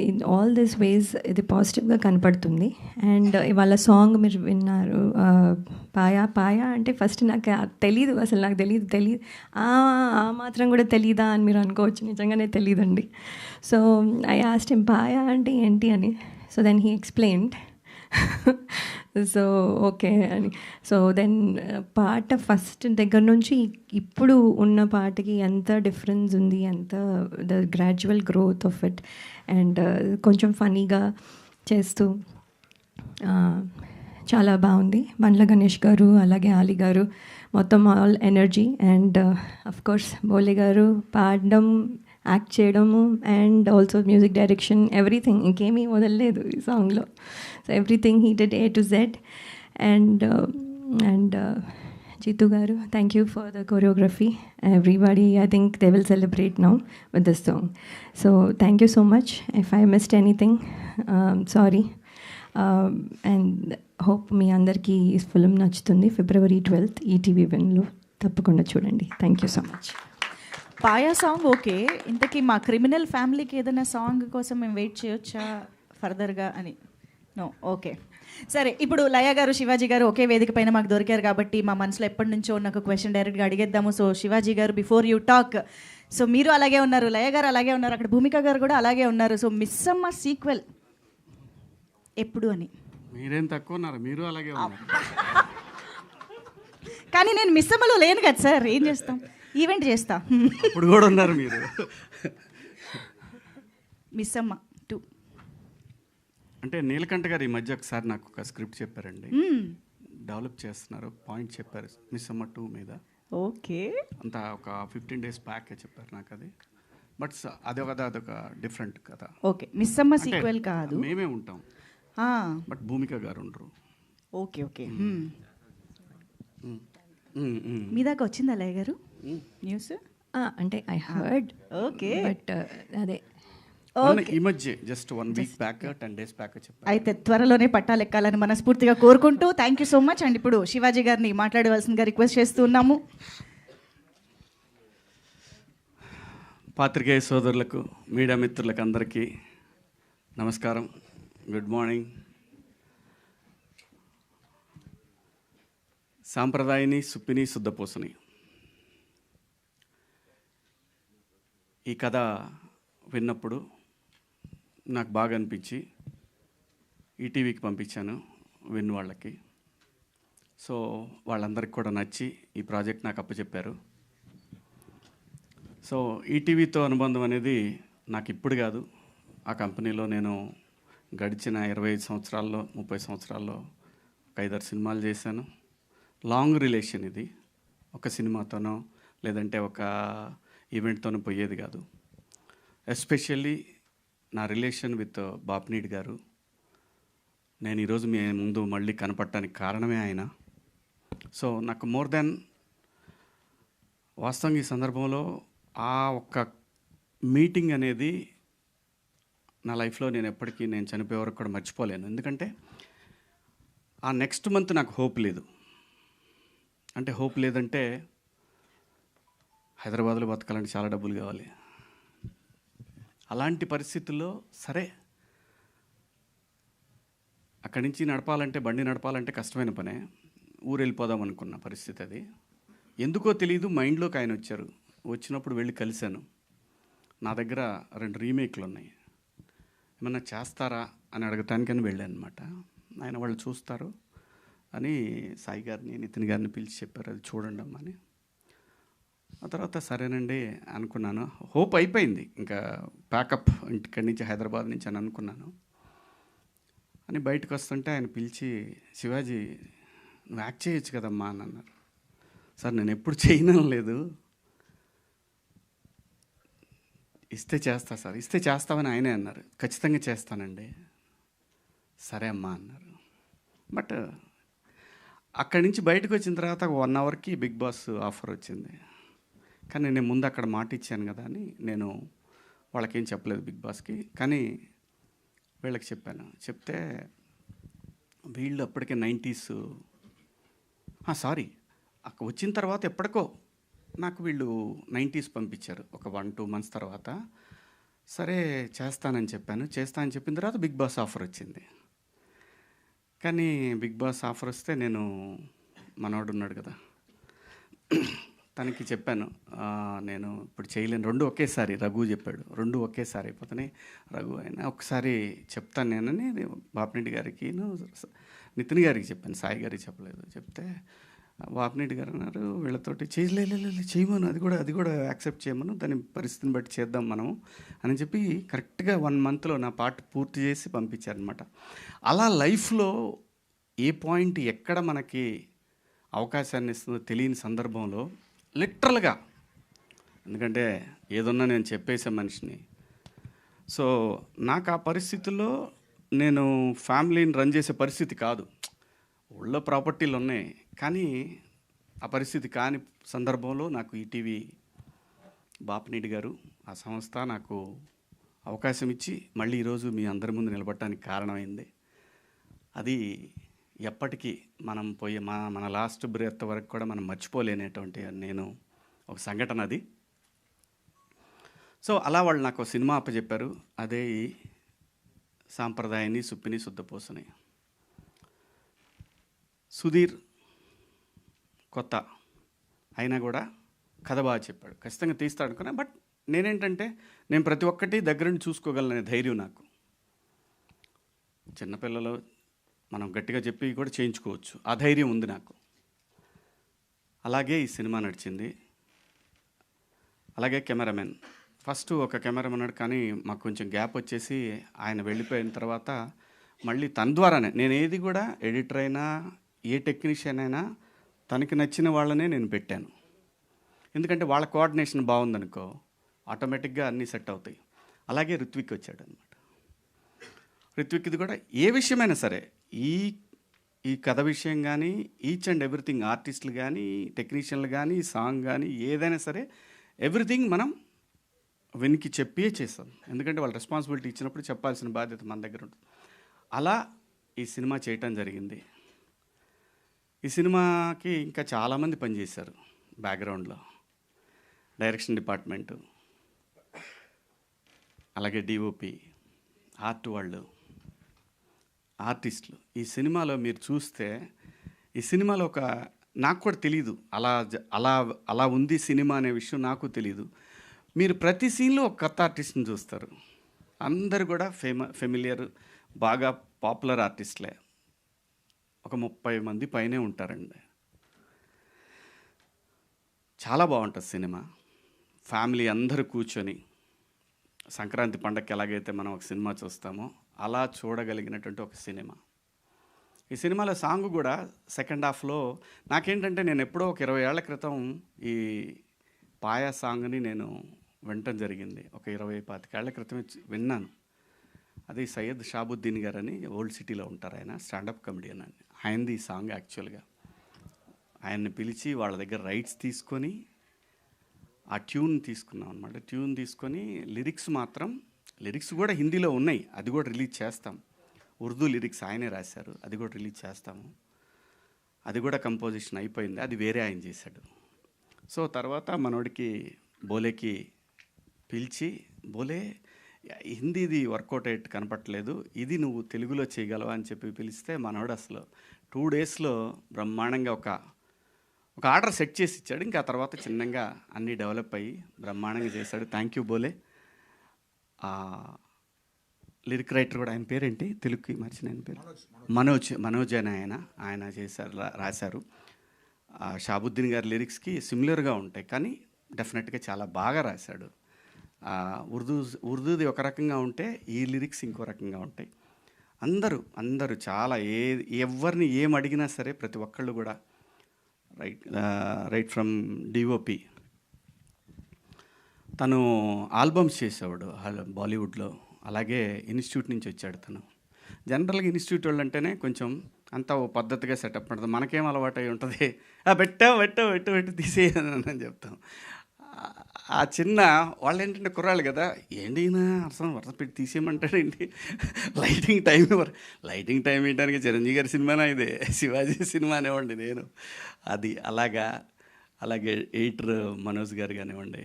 ఇన్ ఆల్ దిస్ వేస్ ఇది పాజిటివ్గా కనపడుతుంది. అండ్ ఇవాళ సాంగ్ మీరు విన్నారు, పాయా అంటే ఫస్ట్ నాకు తెలీదు, అసలు నాకు తెలియదు ఆ మాత్రం కూడా తెలీదా అని మీరు అనుకోవచ్చు. నిజంగానే తెలియదండి. సో ఐ ఆస్క్డ్ హిమ్ పాయా అంటే ఏంటి అని. So then he explained. So okay అని. సో దెన్ పాట ఫస్ట్ దగ్గర నుంచి ఇప్పుడు ఉన్న పాటకి ఎంత డిఫరెన్స్ ఉంది, ఎంత the gradual growth of it. And కొంచెం ఫనీగా చేస్తూ చాలా బాగుంది. బండ్ల గణేష్ గారు అలాగే ఆలి గారు మొత్తం all energy. And of course Bole garu పాడడం యాక్ట్ చేయడము and also music direction everything, ఇంకేమీ వదలలేదు ఈ సాంగ్లో. So everything he did A to Z. And Jitu garu, thank you for the choreography. Everybody, I think they will celebrate now with this song. So thank you so much. If I missed anything, sorry. And hope మీ అందరికీ ఈ ఫిల్మ్ నచ్చుతుంది. February 12th ఈటీవీ విన్లో తప్పకుండా చూడండి. Thank you so much. Paya song okay, ఇంతకీ మా క్రిమినల్ ఫ్యామిలీకి ఏదైనా సాంగ్ కోసం మేము వెయిట్ చేయొచ్చా ఫర్దర్గా అని? No, okay. సరే, ఇప్పుడు లయ గారు, శివాజీ గారు ఒకే వేదిక పైన మాకు దొరికారు కాబట్టి మా మనసులో ఎప్పటి నుంచో ఉన్న ఒక క్వశ్చన్ డైరెక్ట్గా అడిగేద్దాము. సో శివాజీ గారు, బిఫోర్ యూ టాక్, సో మీరు అలాగే ఉన్నారు, లయ గారు అలాగే ఉన్నారు, అక్కడ భూమిక గారు కూడా అలాగే ఉన్నారు. సో మిస్సమ్మ సీక్వెల్ ఎప్పుడు అని? మీరేం తక్కువ ఉన్నారు, మీరు అలాగే ఉన్నారు. కానీ నేను మిస్సమ్మలో లేను కదా సార్, ఏం చేస్తాం, ఈవెంట్ చేస్తా. ఇప్పుడు కూడా ఉన్నారు మీరు. మిస్సమ్మ 2 అంటే నీలకంఠ గారు ఈ మధ్య ఒకసారి నాకు ఒక స్క్రిప్ట్ చెప్పారండి, డెవలప్ చేస్తున్నారు, పాయింట్ చెప్పారు మిస్సమ్మ 2 మీద. ఓకే, అంతా ఒక 15 days బ్యాక్ చెప్పారు నాకు అది. బట్ అదొక డిఫరెంట్ కథ. ఓకే, మిస్సమ్మ సీక్వెల్ కాదు, మేమే ఉంటాం, బట్ భూమిక గారు ఉండరు. Okay okay. మీ దాకా వచ్చిందా లయ గారు న్యూస్? అంటే ఐ హర్డ్. ఓకే, బట్ అదే ఈ మధ్య just 1 week back 10 days back చెప్పారు. అయితే త్వరలోనే పట్టాలెక్కాలని మనస్ఫూర్తిగా కోరుకుంటూ thank you so much. And ఇప్పుడు శివాజీ గారిని మాట్లాడవలసిందిగా రిక్వెస్ట్ చేస్తూ ఉన్నాము. పాత్రికేయ సోదరులకు, మీడియా మిత్రులకు అందరికీ నమస్కారం, గుడ్ మార్నింగ్. సాంప్రదాయని సుప్పిని శుద్ధపూసని ఈ కథ విన్నప్పుడు నాకు బాగా అనిపించి ఈటీవీకి పంపించాను విన్ వాళ్ళకి. సో వాళ్ళందరికీ కూడా నచ్చి ఈ ప్రాజెక్ట్ నాకు అప్పచెప్పారు. సో ఈటీవీతో అనుబంధం అనేది నాకు ఇప్పుడు కాదు, ఆ కంపెనీలో నేను గడిచిన 25 సంవత్సరాల్లో 30 సంవత్సరాల్లో ఒక 5-6 సినిమాలు చేశాను. లాంగ్ రిలేషన్ ఇది, ఒక సినిమాతోనో లేదంటే ఒక ఈవెంట్తోనో పోయేది కాదు. ఎస్పెషల్లీ నా రిలేషన్ విత్ బాప్నీడ్ గారు, నేను ఈరోజు మీ ముందు మళ్ళీ కనపడటానికి కారణమే ఆయన. సో నాకు మోర్ దెన్, వాస్తవంగా ఈ సందర్భంలో ఆ ఒక్క మీటింగ్ అనేది నా లైఫ్లో నేను ఎప్పటికీ నేను చనిపోయే వరకు కూడా మర్చిపోలేను. ఎందుకంటే ఆ నెక్స్ట్ మంత్ నాకు హోప్ లేదు. అంటే హోప్ లేదంటే హైదరాబాద్లో బతకాలంటే చాలా డబ్బులు కావాలి. అలాంటి పరిస్థితుల్లో సరే అక్కడి నుంచి నడపాలంటే, బండి నడపాలంటే కష్టమైన పనే. ఊరు వెళ్ళిపోదాం అనుకున్న పరిస్థితి అది. ఎందుకో తెలియదు, మైండ్లోకి ఆయన వచ్చారు. వచ్చినప్పుడు వెళ్ళి కలిశాను. నా దగ్గర 2 రీమేక్లు ఉన్నాయి, ఏమన్నా చేస్తారా అని అడగటానికని వెళ్ళాను అనమాట. ఆయన వాళ్ళు చూస్తారు అని సాయి గారిని, నితిన్ గారిని పిలిచి చెప్పారు, అది చూడండి అమ్మా అని. ఆ తర్వాత సరేనండి అనుకున్నాను. హోప్ అయిపోయింది, ఇంకా ప్యాకప్ ఇంటిక్కడి నుంచి హైదరాబాద్ నుంచి అని అనుకున్నాను. అని బయటకు వస్తుంటే ఆయన పిలిచి, శివాజీ నువ్వు యాక్ట్ చేయొచ్చు కదమ్మా అని అన్నారు. సార్ నేను ఎప్పుడు చేయడం లేదు, ఇస్తే చేస్తా సార్, ఇస్తే చేస్తామని ఆయనే అన్నారు. ఖచ్చితంగా చేస్తానండి. సరే అమ్మా అన్నారు. బట్ అక్కడి నుంచి బయటకు వచ్చిన తర్వాత 1 hourకి బిగ్ బాస్ ఆఫర్ వచ్చింది. కానీ నేను ముందు అక్కడ మాట ఇచ్చాను కదా అని నేను వాళ్ళకేం చెప్పలేదు బిగ్ బాస్కి. కానీ వీళ్ళకి చెప్పాను. చెప్తే వీళ్ళు అప్పటికే 90s, సారీ అక్కడ వచ్చిన తర్వాత ఎప్పటికో నాకు వీళ్ళు 90s పంపించారు ఒక 1-2 months తర్వాత. సరే చేస్తానని చెప్పాను. చేస్తానని చెప్పిన తర్వాత బిగ్ బాస్ ఆఫర్ వచ్చింది. కానీ బిగ్ బాస్ ఆఫర్ వస్తే నేను, మనవాడు ఉన్నాడు కదా, తనకి చెప్పాను నేను ఇప్పుడు చేయలేను, 2 ఒకేసారి. రఘు చెప్పాడు 2 ఒకేసారి అయిపోతున్నాయి. రఘు అయినా ఒకసారి చెప్తాను నేనని బాపినెడ్డి గారికి, నితిన్ గారికి చెప్పాను, సాయి గారికి చెప్పలేదు. చెప్తే బాపినెడ్డి గారు అన్నారు వీళ్ళతోటి చేయమను, అది కూడా యాక్సెప్ట్ చేయమను, దాని పరిస్థితిని బట్టి చేద్దాం మనం అని చెప్పి కరెక్ట్గా 1 monthలో నా పార్ట్ పూర్తి చేసి పంపించారనమాట. అలా లైఫ్లో ఏ పాయింట్ ఎక్కడ మనకి అవకాశాన్ని ఇస్తుందో తెలియని సందర్భంలో లిటరల్గా ఎందుకంటే ఏదన్నా నేను చెప్పేసే మనిషిని. సో నాకు ఆ పరిస్థితుల్లో నేను ఫ్యామిలీని రన్ చేసే పరిస్థితి కాదు. ఊళ్ళో ప్రాపర్టీలు ఉన్నాయి, కానీ ఆ పరిస్థితి కాని సందర్భంలో నాకు ఈటీవీ బాపినీడి గారు, ఆ సంస్థ నాకు అవకాశం ఇచ్చి మళ్ళీ ఈరోజు మీ అందరి ముందు నిలబడటానికి కారణమైంది. అది ఎప్పటికీ మనం పోయే మన లాస్ట్ బ్రెత్ వరకు కూడా మనం మర్చిపోలేనటువంటి నేను ఒక సంఘటన అది. సో అలా వాళ్ళు నాకు సినిమా అప్పచెప్పారు. అదే ఈ సాంప్రదాయాన్ని సుప్పిని శుద్ధపోసని. సుధీర్ కొత్త అయినా కూడా కథ బాగా చెప్పాడు, ఖచ్చితంగా తీస్తాడు అనుకున్నా. బట్ నేనేంటంటే నేను ప్రతి ఒక్కటి దగ్గర నుండి చూసుకోగలనే ధైర్యం నాకు. చిన్నపిల్లలు మనం గట్టిగా చెప్పి కూడా చేయించుకోవచ్చు, ఆ ధైర్యం ఉంది నాకు. అలాగే ఈ సినిమా నడిచింది. అలాగే కెమెరామెన్, ఫస్ట్ ఒక కెమెరామెన్ ఉన్నాడు, కానీ మాకు కొంచెం గ్యాప్ వచ్చేసి ఆయన వెళ్ళిపోయిన తర్వాత మళ్ళీ తన ద్వారానే నేను ఏది కూడా ఎడిటర్ అయినా ఏ టెక్నీషియన్ అయినా తనకి నచ్చిన వాళ్ళనే నేను పెట్టాను. ఎందుకంటే వాళ్ళ కోఆర్డినేషన్ బాగుందనుకో ఆటోమేటిక్గా అన్నీ సెట్ అవుతాయి. అలాగే రిత్విక్ వచ్చాడు అనమాట. రిత్విక్ది కూడా ఏ విషయమైనా సరే, ఈ కథ విషయం కానీ, ఈచ్ అండ్ ఎవ్రీథింగ్, ఆర్టిస్టులు కానీ, టెక్నీషియన్లు కానీ, సాంగ్ కానీ, ఏదైనా సరే ఎవ్రీథింగ్ మనం వెనికి చెప్పే చేస్తాం. ఎందుకంటే వాళ్ళు రెస్పాన్సిబిలిటీ ఇచ్చినప్పుడు చెప్పాల్సిన బాధ్యత మన దగ్గర ఉంటుంది. అలా ఈ సినిమా చేయటం జరిగింది. ఈ సినిమాకి ఇంకా చాలామంది పనిచేశారు బ్యాక్గ్రౌండ్లో. డైరెక్షన్ డిపార్ట్మెంటు, అలాగే డిఓపి, ఆర్ట్ వాళ్ళు, ఆర్టిస్టులు. ఈ సినిమాలో మీరు చూస్తే, ఈ సినిమాలో ఒక నాకు కూడా తెలీదు అలా ఉంది సినిమా అనే విషయం నాకు తెలీదు. మీరు ప్రతి సీన్లో ఒక కొత్త ఆర్టిస్ట్ని చూస్తారు. అందరు కూడా ఫెమిలియర్, బాగా పాపులర్ ఆర్టిస్టులే. ఒక 30 మంది పైనే ఉంటారండి. చాలా బాగుంటుంది సినిమా. ఫ్యామిలీ అందరూ కూర్చొని సంక్రాంతి పండగకి ఎలాగైతే మనం ఒక సినిమా చూస్తామో అలా చూడగలిగినటువంటి ఒక సినిమా. ఈ సినిమాలో సాంగ్ కూడా సెకండ్ హాఫ్లో నాకేంటంటే, నేను ఎప్పుడో ఒక 20 ఏళ్ల క్రితం ఈ పాయా సాంగ్ని నేను వినటం జరిగింది. ఒక 20-25 ఏళ్ల క్రితమే విన్నాను. అది సయ్యద్ షాబుద్దీన్ గారు అని ఓల్డ్ సిటీలో ఉంటారు, ఆయన స్టాండప్ కమెడియన్ అని. ఆయనది ఈ సాంగ్ యాక్చువల్గా. ఆయన్ని పిలిచి వాళ్ళ దగ్గర రైట్స్ తీసుకొని ఆ ట్యూన్ తీసుకున్నాం అనమాట. ట్యూన్ తీసుకొని లిరిక్స్ కూడా హిందీలో ఉన్నాయి, అది కూడా రిలీజ్ చేస్తాం. ఉర్దూ లిరిక్స్ ఆయనే రాశారు, అది కూడా రిలీజ్ చేస్తాము. అది కూడా కంపోజిషన్ అయిపోయింది, అది వేరే ఆయన చేశాడు. సో తర్వాత మనోడికి బోలేకి పిలిచి, బోలే హిందీది వర్కౌట్ అయ్యేట్టు కనపట్లేదు, ఇది నువ్వు తెలుగులో చేయగలవా అని చెప్పి పిలిస్తే మనోడు అసలు 2 డేస్లో బ్రహ్మాండంగా ఒక ఆర్డర్ సెట్ చేసి ఇచ్చాడు. ఇంకా ఆ తర్వాత చిన్నగా అన్నీ డెవలప్ అయ్యి బ్రహ్మాండంగా చేశాడు. Thank you Bhole. Lyric writer కూడా, ఆయన పేరేంటి తెలుగుకి మర్చిన ఆయన పేరు, మనోజ్ అని ఆయన చేశారు, రాశారు. షాబుద్దీన్ గారి లిరిక్స్కి సిమిలర్గా ఉంటాయి, కానీ డెఫినెట్గా చాలా బాగా రాశాడు. ఉర్దూది ఒక రకంగా ఉంటే ఈ లిరిక్స్ ఇంకో రకంగా ఉంటాయి. అందరూ చాలా ఎవరిని ఏం అడిగినా సరే ప్రతి ఒక్కళ్ళు కూడా రైట్ ఫ్రమ్ డిఓపి, తను ఆల్బమ్స్ చేసేవాడు బాలీవుడ్లో. అలాగే ఇన్స్టిట్యూట్ నుంచి వచ్చాడు తను. జనరల్గా ఇన్స్టిట్యూట్ వాళ్ళు అంటేనే కొంచెం అంతా ఓ పద్ధతిగా సెటప్ ఉంటుంది. మనకేం అలవాటు అయి ఉంటుంది, పెట్టు తీసేయని చెప్తాం. ఆ చిన్న వాళ్ళు ఏంటంటే కుర్రాళ్ళు కదా, ఏంటి అసలు వరద పెట్టి తీసేయమంటాడు ఏంటి, లైటింగ్ టైం ఇవ్వడానికి చిరంజీవి గారి సినిమానా ఇదే, శివాజీ సినిమా అనేవ్వండి నేను. అది అలాగే ఎడిటర్ మనోజ్ గారు కానివ్వండి,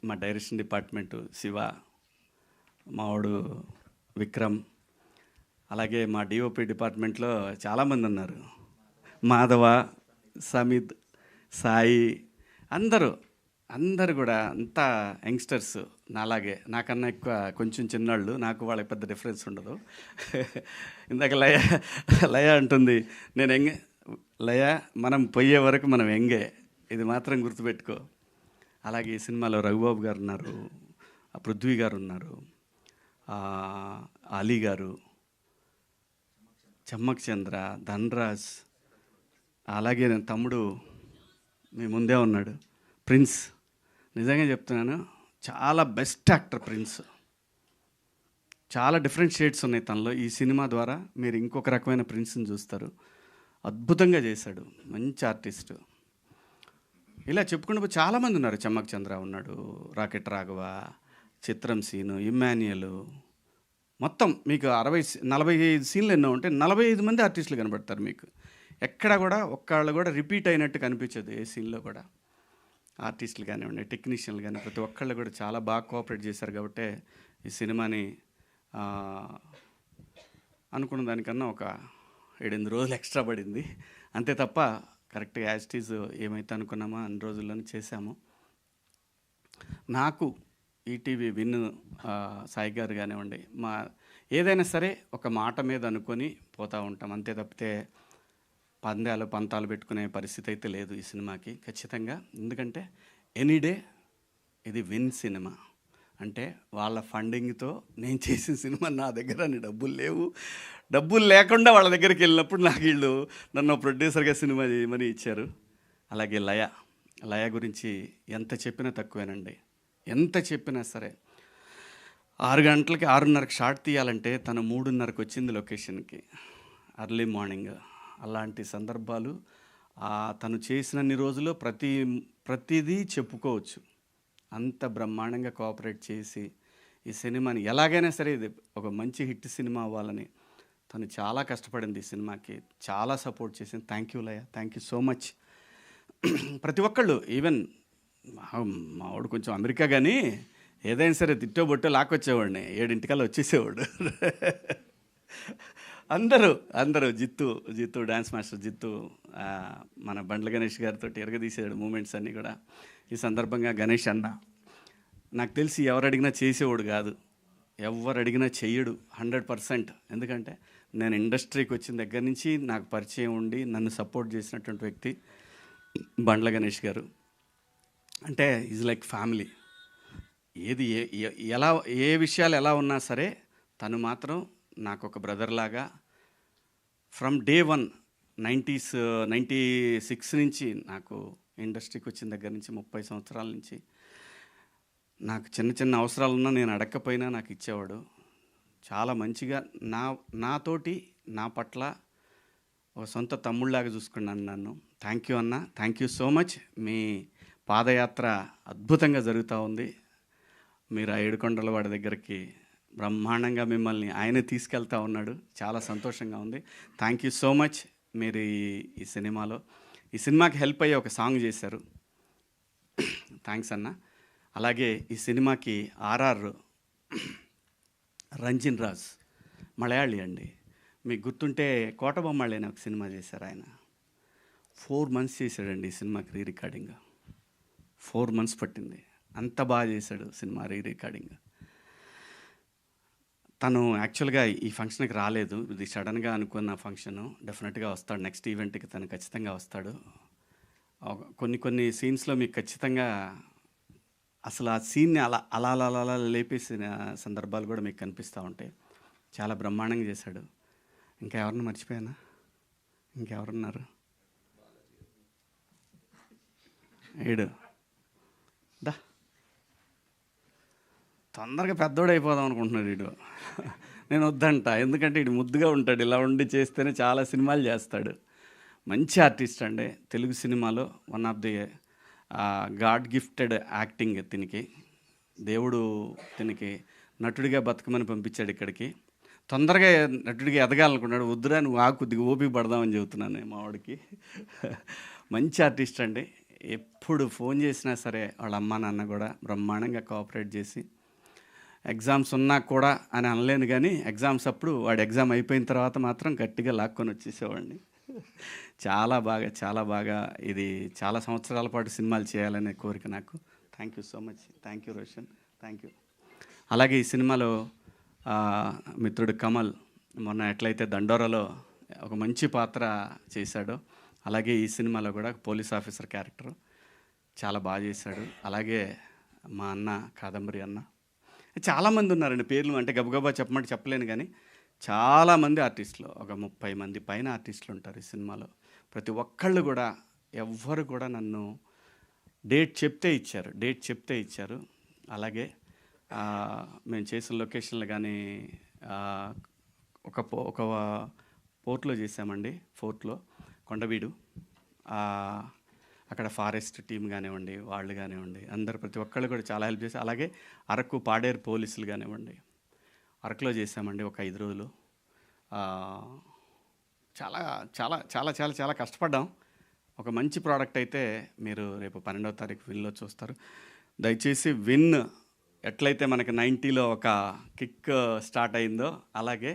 మా డైరెక్షన్ డిపార్ట్మెంటు శివ, మావాడు విక్రమ్, అలాగే మా డిఓపి డిపార్ట్మెంట్లో చాలామంది ఉన్నారు, మాధవ, సమిత్, సాయి, అందరూ కూడా అంతా యంగ్స్టర్స్ నాలాగే, నాకన్నా ఎక్కువ కొంచెం చిన్నాళ్ళు, నాకు వాళ్ళకి పెద్ద డిఫరెన్స్ ఉండదు. ఇందాక లయ అంటుంది, నేను ఎంగే లయ, మనం పోయే వరకు మనం ఎంగే, ఇది మాత్రం గుర్తుపెట్టుకో. అలాగే ఈ సినిమాలో రఘుబాబు గారు ఉన్నారు, పృథ్వీ గారు ఉన్నారు, అలీ గారు, చమ్మక్ చంద్ర, ధన్రాజ్, అలాగే తమ్ముడు మీ ముందే ఉన్నాడు ప్రిన్స్, నిజంగా చెప్తున్నాను, చాలా బెస్ట్ యాక్టర్ ప్రిన్స్. చాలా డిఫరెంట్ షేడ్స్ ఉన్నాయి తనలో. ఈ సినిమా ద్వారా మీరు ఇంకొక రకమైన ప్రిన్స్ని చూస్తారు. అద్భుతంగా చేశాడు, మంచి ఆర్టిస్టు. ఇలా చెప్పుకుంటూ చాలామంది ఉన్నారు. చమ్మక్ చంద్ర ఉన్నాడు, రాకెట్ రాఘవ, చిత్రం సీను, ఇమ్మాన్యుయల్, మొత్తం మీకు 45 సీన్లు ఎన్నో ఉంటే 45 మంది ఆర్టిస్టులు కనబడతారు మీకు. ఎక్కడ కూడా ఒక్కళ్ళు కూడా రిపీట్ అయినట్టు కనిపించదు ఏ సీన్లో కూడా. ఆర్టిస్టులు కానివ్వండి, టెక్నీషియన్లు కానీ ప్రతి ఒక్కళ్ళు కూడా చాలా బాగా కోఆపరేట్ చేశారు. కాబట్టి ఈ సినిమాని అనుకున్న దానికన్నా ఒక 7-8 రోజులు ఎక్స్ట్రా పడింది అంతే తప్ప కరెక్ట్గా యాజ్ ఇట్ ఈజ్ ఏమైతే అనుకున్నామో అన్ని రోజుల్లోనే చేశాము. నాకు ఈటీవీ విన్ సాయి గారు కానివ్వండి, మా ఏదైనా సరే ఒక మాట మీద అనుకొని పోతూ ఉంటాం అంతే తప్పితే పంతాలు పెట్టుకునే పరిస్థితి అయితే లేదు ఈ సినిమాకి ఖచ్చితంగా. ఎందుకంటే ఎనీడే ఇది విన్ సినిమా అంటే వాళ్ళ ఫండింగ్తో నేను చేసిన సినిమా. నా దగ్గర డబ్బులు లేవు, డబ్బులు లేకుండా వాళ్ళ దగ్గరికి వెళ్ళినప్పుడు నాకు వీళ్ళు నన్ను ప్రొడ్యూసర్గా సినిమా చేయమని ఇచ్చారు. అలాగే లయ గురించి ఎంత చెప్పినా తక్కువేనండి. ఎంత చెప్పినా సరే 6 గంటలకి 6:30కి షార్ట్ తీయాలంటే తను 3:30కి వచ్చింది లొకేషన్కి, ఎర్లీ మార్నింగ్. అలాంటి సందర్భాలు తను చేసినన్ని రోజులు ప్రతిదీ చెప్పుకోవచ్చు. అంత బ్రహ్మాండంగా కోఆపరేట్ చేసి ఈ సినిమాని ఎలాగైనా సరే ఇది ఒక మంచి హిట్ సినిమా అవ్వాలని తను చాలా కష్టపడింది. ఈ సినిమాకి చాలా సపోర్ట్ చేసింది. Thank you Laya, thank you so much. ప్రతి ఒక్కళ్ళు, ఈవెన్ మావాడు కొంచెం అమెరికా కానీ ఏదైనా సరే తిట్టో బొట్టో లాక్కొచ్చేవాడిని, 7 వచ్చేసేవాడు. అందరూ జిత్తు డ్యాన్స్ మాస్టర్ జిత్తు మన బండ్ల గణేష్ గారితో ఎరగదీసాడు మూమెంట్స్ అన్నీ కూడా. ఈ సందర్భంగా గణేష్ అన్న నాకు తెలిసి ఎవరు అడిగినా చేసేవాడు కాదు, ఎవరు అడిగినా చెయ్యడు 100%. ఎందుకంటే నేను ఇండస్ట్రీకి వచ్చిన దగ్గర నుంచి నాకు పరిచయం ఉండి నన్ను సపోర్ట్ చేసినటువంటి వ్యక్తి బండ్ల గణేష్ గారు. అంటే ఈజ్ లైక్ ఫ్యామిలీ. ఏది ఎలా ఏ విషయాలు ఎలా ఉన్నా సరే తను మాత్రం నాకు ఒక బ్రదర్ లాగా ఫ్రమ్ డే 1 96 నుంచి నాకు ఇండస్ట్రీకి వచ్చిన దగ్గర నుంచి 30 సంవత్సరాల నుంచి నాకు చిన్న అవసరాలున్నా నేను అడగకపోయినా నాకు ఇచ్చేవాడు. చాలా మంచిగా నాతోటి నా పట్ల ఒక సొంత తమ్ముళ్ళలాగా చూసుకున్నాను నన్ను. థ్యాంక్ యూ అన్న, థ్యాంక్ యూ సో మచ్. మీ పాదయాత్ర అద్భుతంగా జరుగుతూ ఉంది. మీరు ఆ ఏడుకొండల వాడి దగ్గరికి బ్రహ్మాండంగా మిమ్మల్ని ఆయనే తీసుకెళ్తా ఉన్నాడు. చాలా సంతోషంగా ఉంది. Thank you so much. మీరు ఈ సినిమాకి హెల్ప్ అయ్యే ఒక సాంగ్ చేశారు. థ్యాంక్స్ అన్న. అలాగే ఈ సినిమాకి ఆర్ఆర్ రంజిన్ రాజ్ మలయాళీ అండి. మీకు గుర్తుంటే కోటబొమ్మాళి అనే ఒక సినిమా చేశారు ఆయన. 4 months చేశాడండి ఈ సినిమాకి రీ రికార్డింగ్. 4 months పట్టింది. అంత బాగా చేశాడు సినిమా రీ రికార్డింగ్. తను యాక్చువల్గా ఈ ఫంక్షన్కి రాలేదు, ఇది సడన్గా అనుకున్న ఫంక్షను. డెఫినెట్గా వస్తాడు, నెక్స్ట్ ఈవెంట్కి తను ఖచ్చితంగా వస్తాడు. కొన్ని సీన్స్లో మీకు ఖచ్చితంగా అసలు ఆ సీన్ని అలా లేపేసిన సందర్భాలు కూడా మీకు కనిపిస్తూ ఉంటాయి. చాలా బ్రహ్మాండంగా చేశాడు. ఇంకా ఎవరిని మర్చిపోయానా? ఇంకెవరున్నారు? ఏడు దా తొందరగా పెద్దోడు అయిపోదాం అనుకుంటున్నాడు వీడు. నేను వద్దంట, ఎందుకంటే వీడు ముద్దుగా ఉంటాడు, ఇలా ఉండి చేస్తేనే చాలా సినిమాలు చేస్తాడు. మంచి ఆర్టిస్ట్ అండి. తెలుగు సినిమాలో one of the God gifted acting. దేవుడు తినికి నటుడిగా బతకమని పంపించాడు ఇక్కడికి. తొందరగా నటుడిగా ఎదగాలనుకున్నాడు. వద్దురా నువ్వు కొద్దిగా ఓపిక పడదామని చెబుతున్నాను మా వాడికి. మంచి ఆర్టిస్ట్ అండి. ఎప్పుడు ఫోన్ చేసినా సరే వాళ్ళ అమ్మ నాన్న కూడా బ్రహ్మాండంగా కోఆపరేట్ చేసి, ఎగ్జామ్స్ ఉన్నా కూడా అని అనలేను కానీ ఎగ్జామ్స్ అప్పుడు వాడు ఎగ్జామ్ అయిపోయిన తర్వాత మాత్రం గట్టిగా లాక్కొని వచ్చేసేవాడిని. చాలా బాగా ఇది చాలా సంవత్సరాల పాటు సినిమాలు చేయాలనే కోరిక నాకు. Thank you so much. Thank you Roshan, thank you. అలాగే ఈ సినిమాలో మిత్రుడు కమల్ మొన్న ఎట్లయితే దండోరాలో ఒక మంచి పాత్ర చేశాడో, అలాగే ఈ సినిమాలో కూడా పోలీస్ ఆఫీసర్ క్యారెక్టర్ చాలా బాగా చేశాడు. అలాగే మా అన్న కాదంబరి అన్న, చాలామంది ఉన్నారండి. పేర్లు అంటే గబగబా చెప్పమంటే చెప్పలేను కానీ చాలామంది ఆర్టిస్టులు, ఒక 30 మంది పైన ఆర్టిస్టులు ఉంటారు ఈ సినిమాలో. ప్రతి ఒక్కళ్ళు కూడా ఎవ్వరు కూడా నన్ను డేట్ చెప్తే ఇచ్చారు. అలాగే మేము చేసిన లొకేషన్లు కానీ ఒక పోర్ట్లో చేసామండి, ఫోర్ట్లో కొండవీడు. అక్కడ ఫారెస్ట్ టీం కానివ్వండి, వాళ్ళు కానివ్వండి, అందరు ప్రతి ఒక్కళ్ళు కూడా చాలా హెల్ప్ చేశారు. అలాగే అరకు పాడేరు పోలీసులు కానివ్వండి, అరకులో చేసామండి ఒక 5 రోజులు. చాలా చాలా చాలా చాలా చాలా కష్టపడ్డాం. ఒక మంచి ప్రోడక్ట్ అయితే మీరు రేపు 12వ తారీఖు విన్లో చూస్తారు. దయచేసి విన్ ఎట్లయితే మనకి 90లో ఒక కిక్ స్టార్ట్ అయిందో అలాగే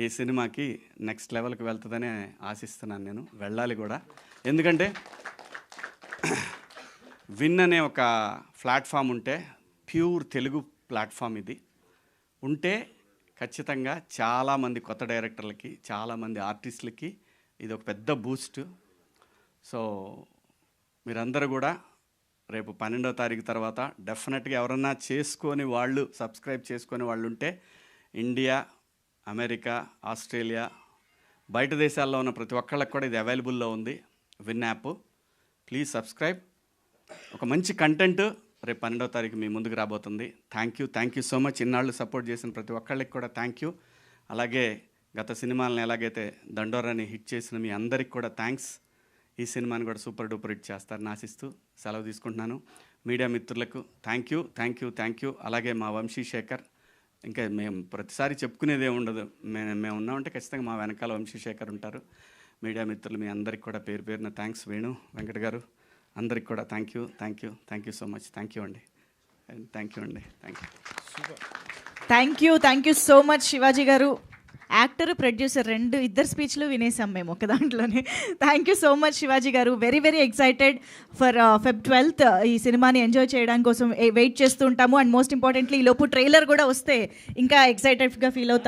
ఈ సినిమాకి నెక్స్ట్ లెవెల్కి వెళ్తుందని ఆశిస్తున్నాను. నేను వెళ్ళాలి కూడా. ఎందుకంటే విన్ అనే ఒక ప్లాట్ఫామ్ ఉంటే, ప్యూర్ తెలుగు ప్లాట్ఫామ్ ఇది ఉంటే ఖచ్చితంగా చాలామంది కొత్త డైరెక్టర్లకి, చాలామంది ఆర్టిస్టులకి ఇది ఒక పెద్ద బూస్ట్. సో మీరందరూ కూడా రేపు 12వ తారీఖు తర్వాత డెఫినెట్గా ఎవరన్నా సబ్స్క్రైబ్ చేసుకొని వాళ్ళు ఉంటే ఇండియా, అమెరికా, ఆస్ట్రేలియా, బయట దేశాల్లో ఉన్న ప్రతి ఒక్కళ్ళకి కూడా ఇది అవైలబుల్లో ఉంది, విన్ యాప్. Please subscribe. ఒక మంచి కంటెంట్ రేపు 12వ తారీఖు మీ ముందుకు రాబోతుంది. Thank you so much. ఇన్నాళ్ళు సపోర్ట్ చేసిన ప్రతి ఒక్కళ్ళకి కూడా థ్యాంక్ యూ. అలాగే గత సినిమాలను ఎలాగైతే దండోరాని హిట్ చేసిన మీ అందరికి కూడా థ్యాంక్స్. ఈ సినిమాని కూడా సూపర్ డూపర్ హిట్ చేస్తారని ఆశిస్తూ సెలవు తీసుకుంటున్నాను. మీడియా మిత్రులకు థ్యాంక్ యూ. అలాగే మా వంశీశేఖర్, ఇంకా మేము ప్రతిసారి చెప్పుకునేదే ఉండదు, మేము ఉన్నామంటే ఖచ్చితంగా మా వెనకాల వంశీశేఖర్ ఉంటారు. మీడియా మిత్రులు మీ అందరికి కూడా పేరు పేరున థ్యాంక్స్. వేణు, వెంకట గారు అందరికి కూడా thank you so much. Thank you అండి. Thank you so much Shivaji garu. Actor, producer ఇద్దరు స్పీచ్లు వినేసాం మేము ఒక దాంట్లోనే. Thank you so much Shivaji garu. Very excited for Feb 12th ఈ సినిమాని ఎంజాయ్ చేయడానికి కోసం వెయిట్ చేస్తూ ఉంటాము. అండ్ మోస్ట్ ఇంపార్టెంట్లీ ఈ లోపు ట్రైలర్ కూడా వస్తే ఇంకా ఎక్సైటెడ్గా ఫీల్ అవుతాం.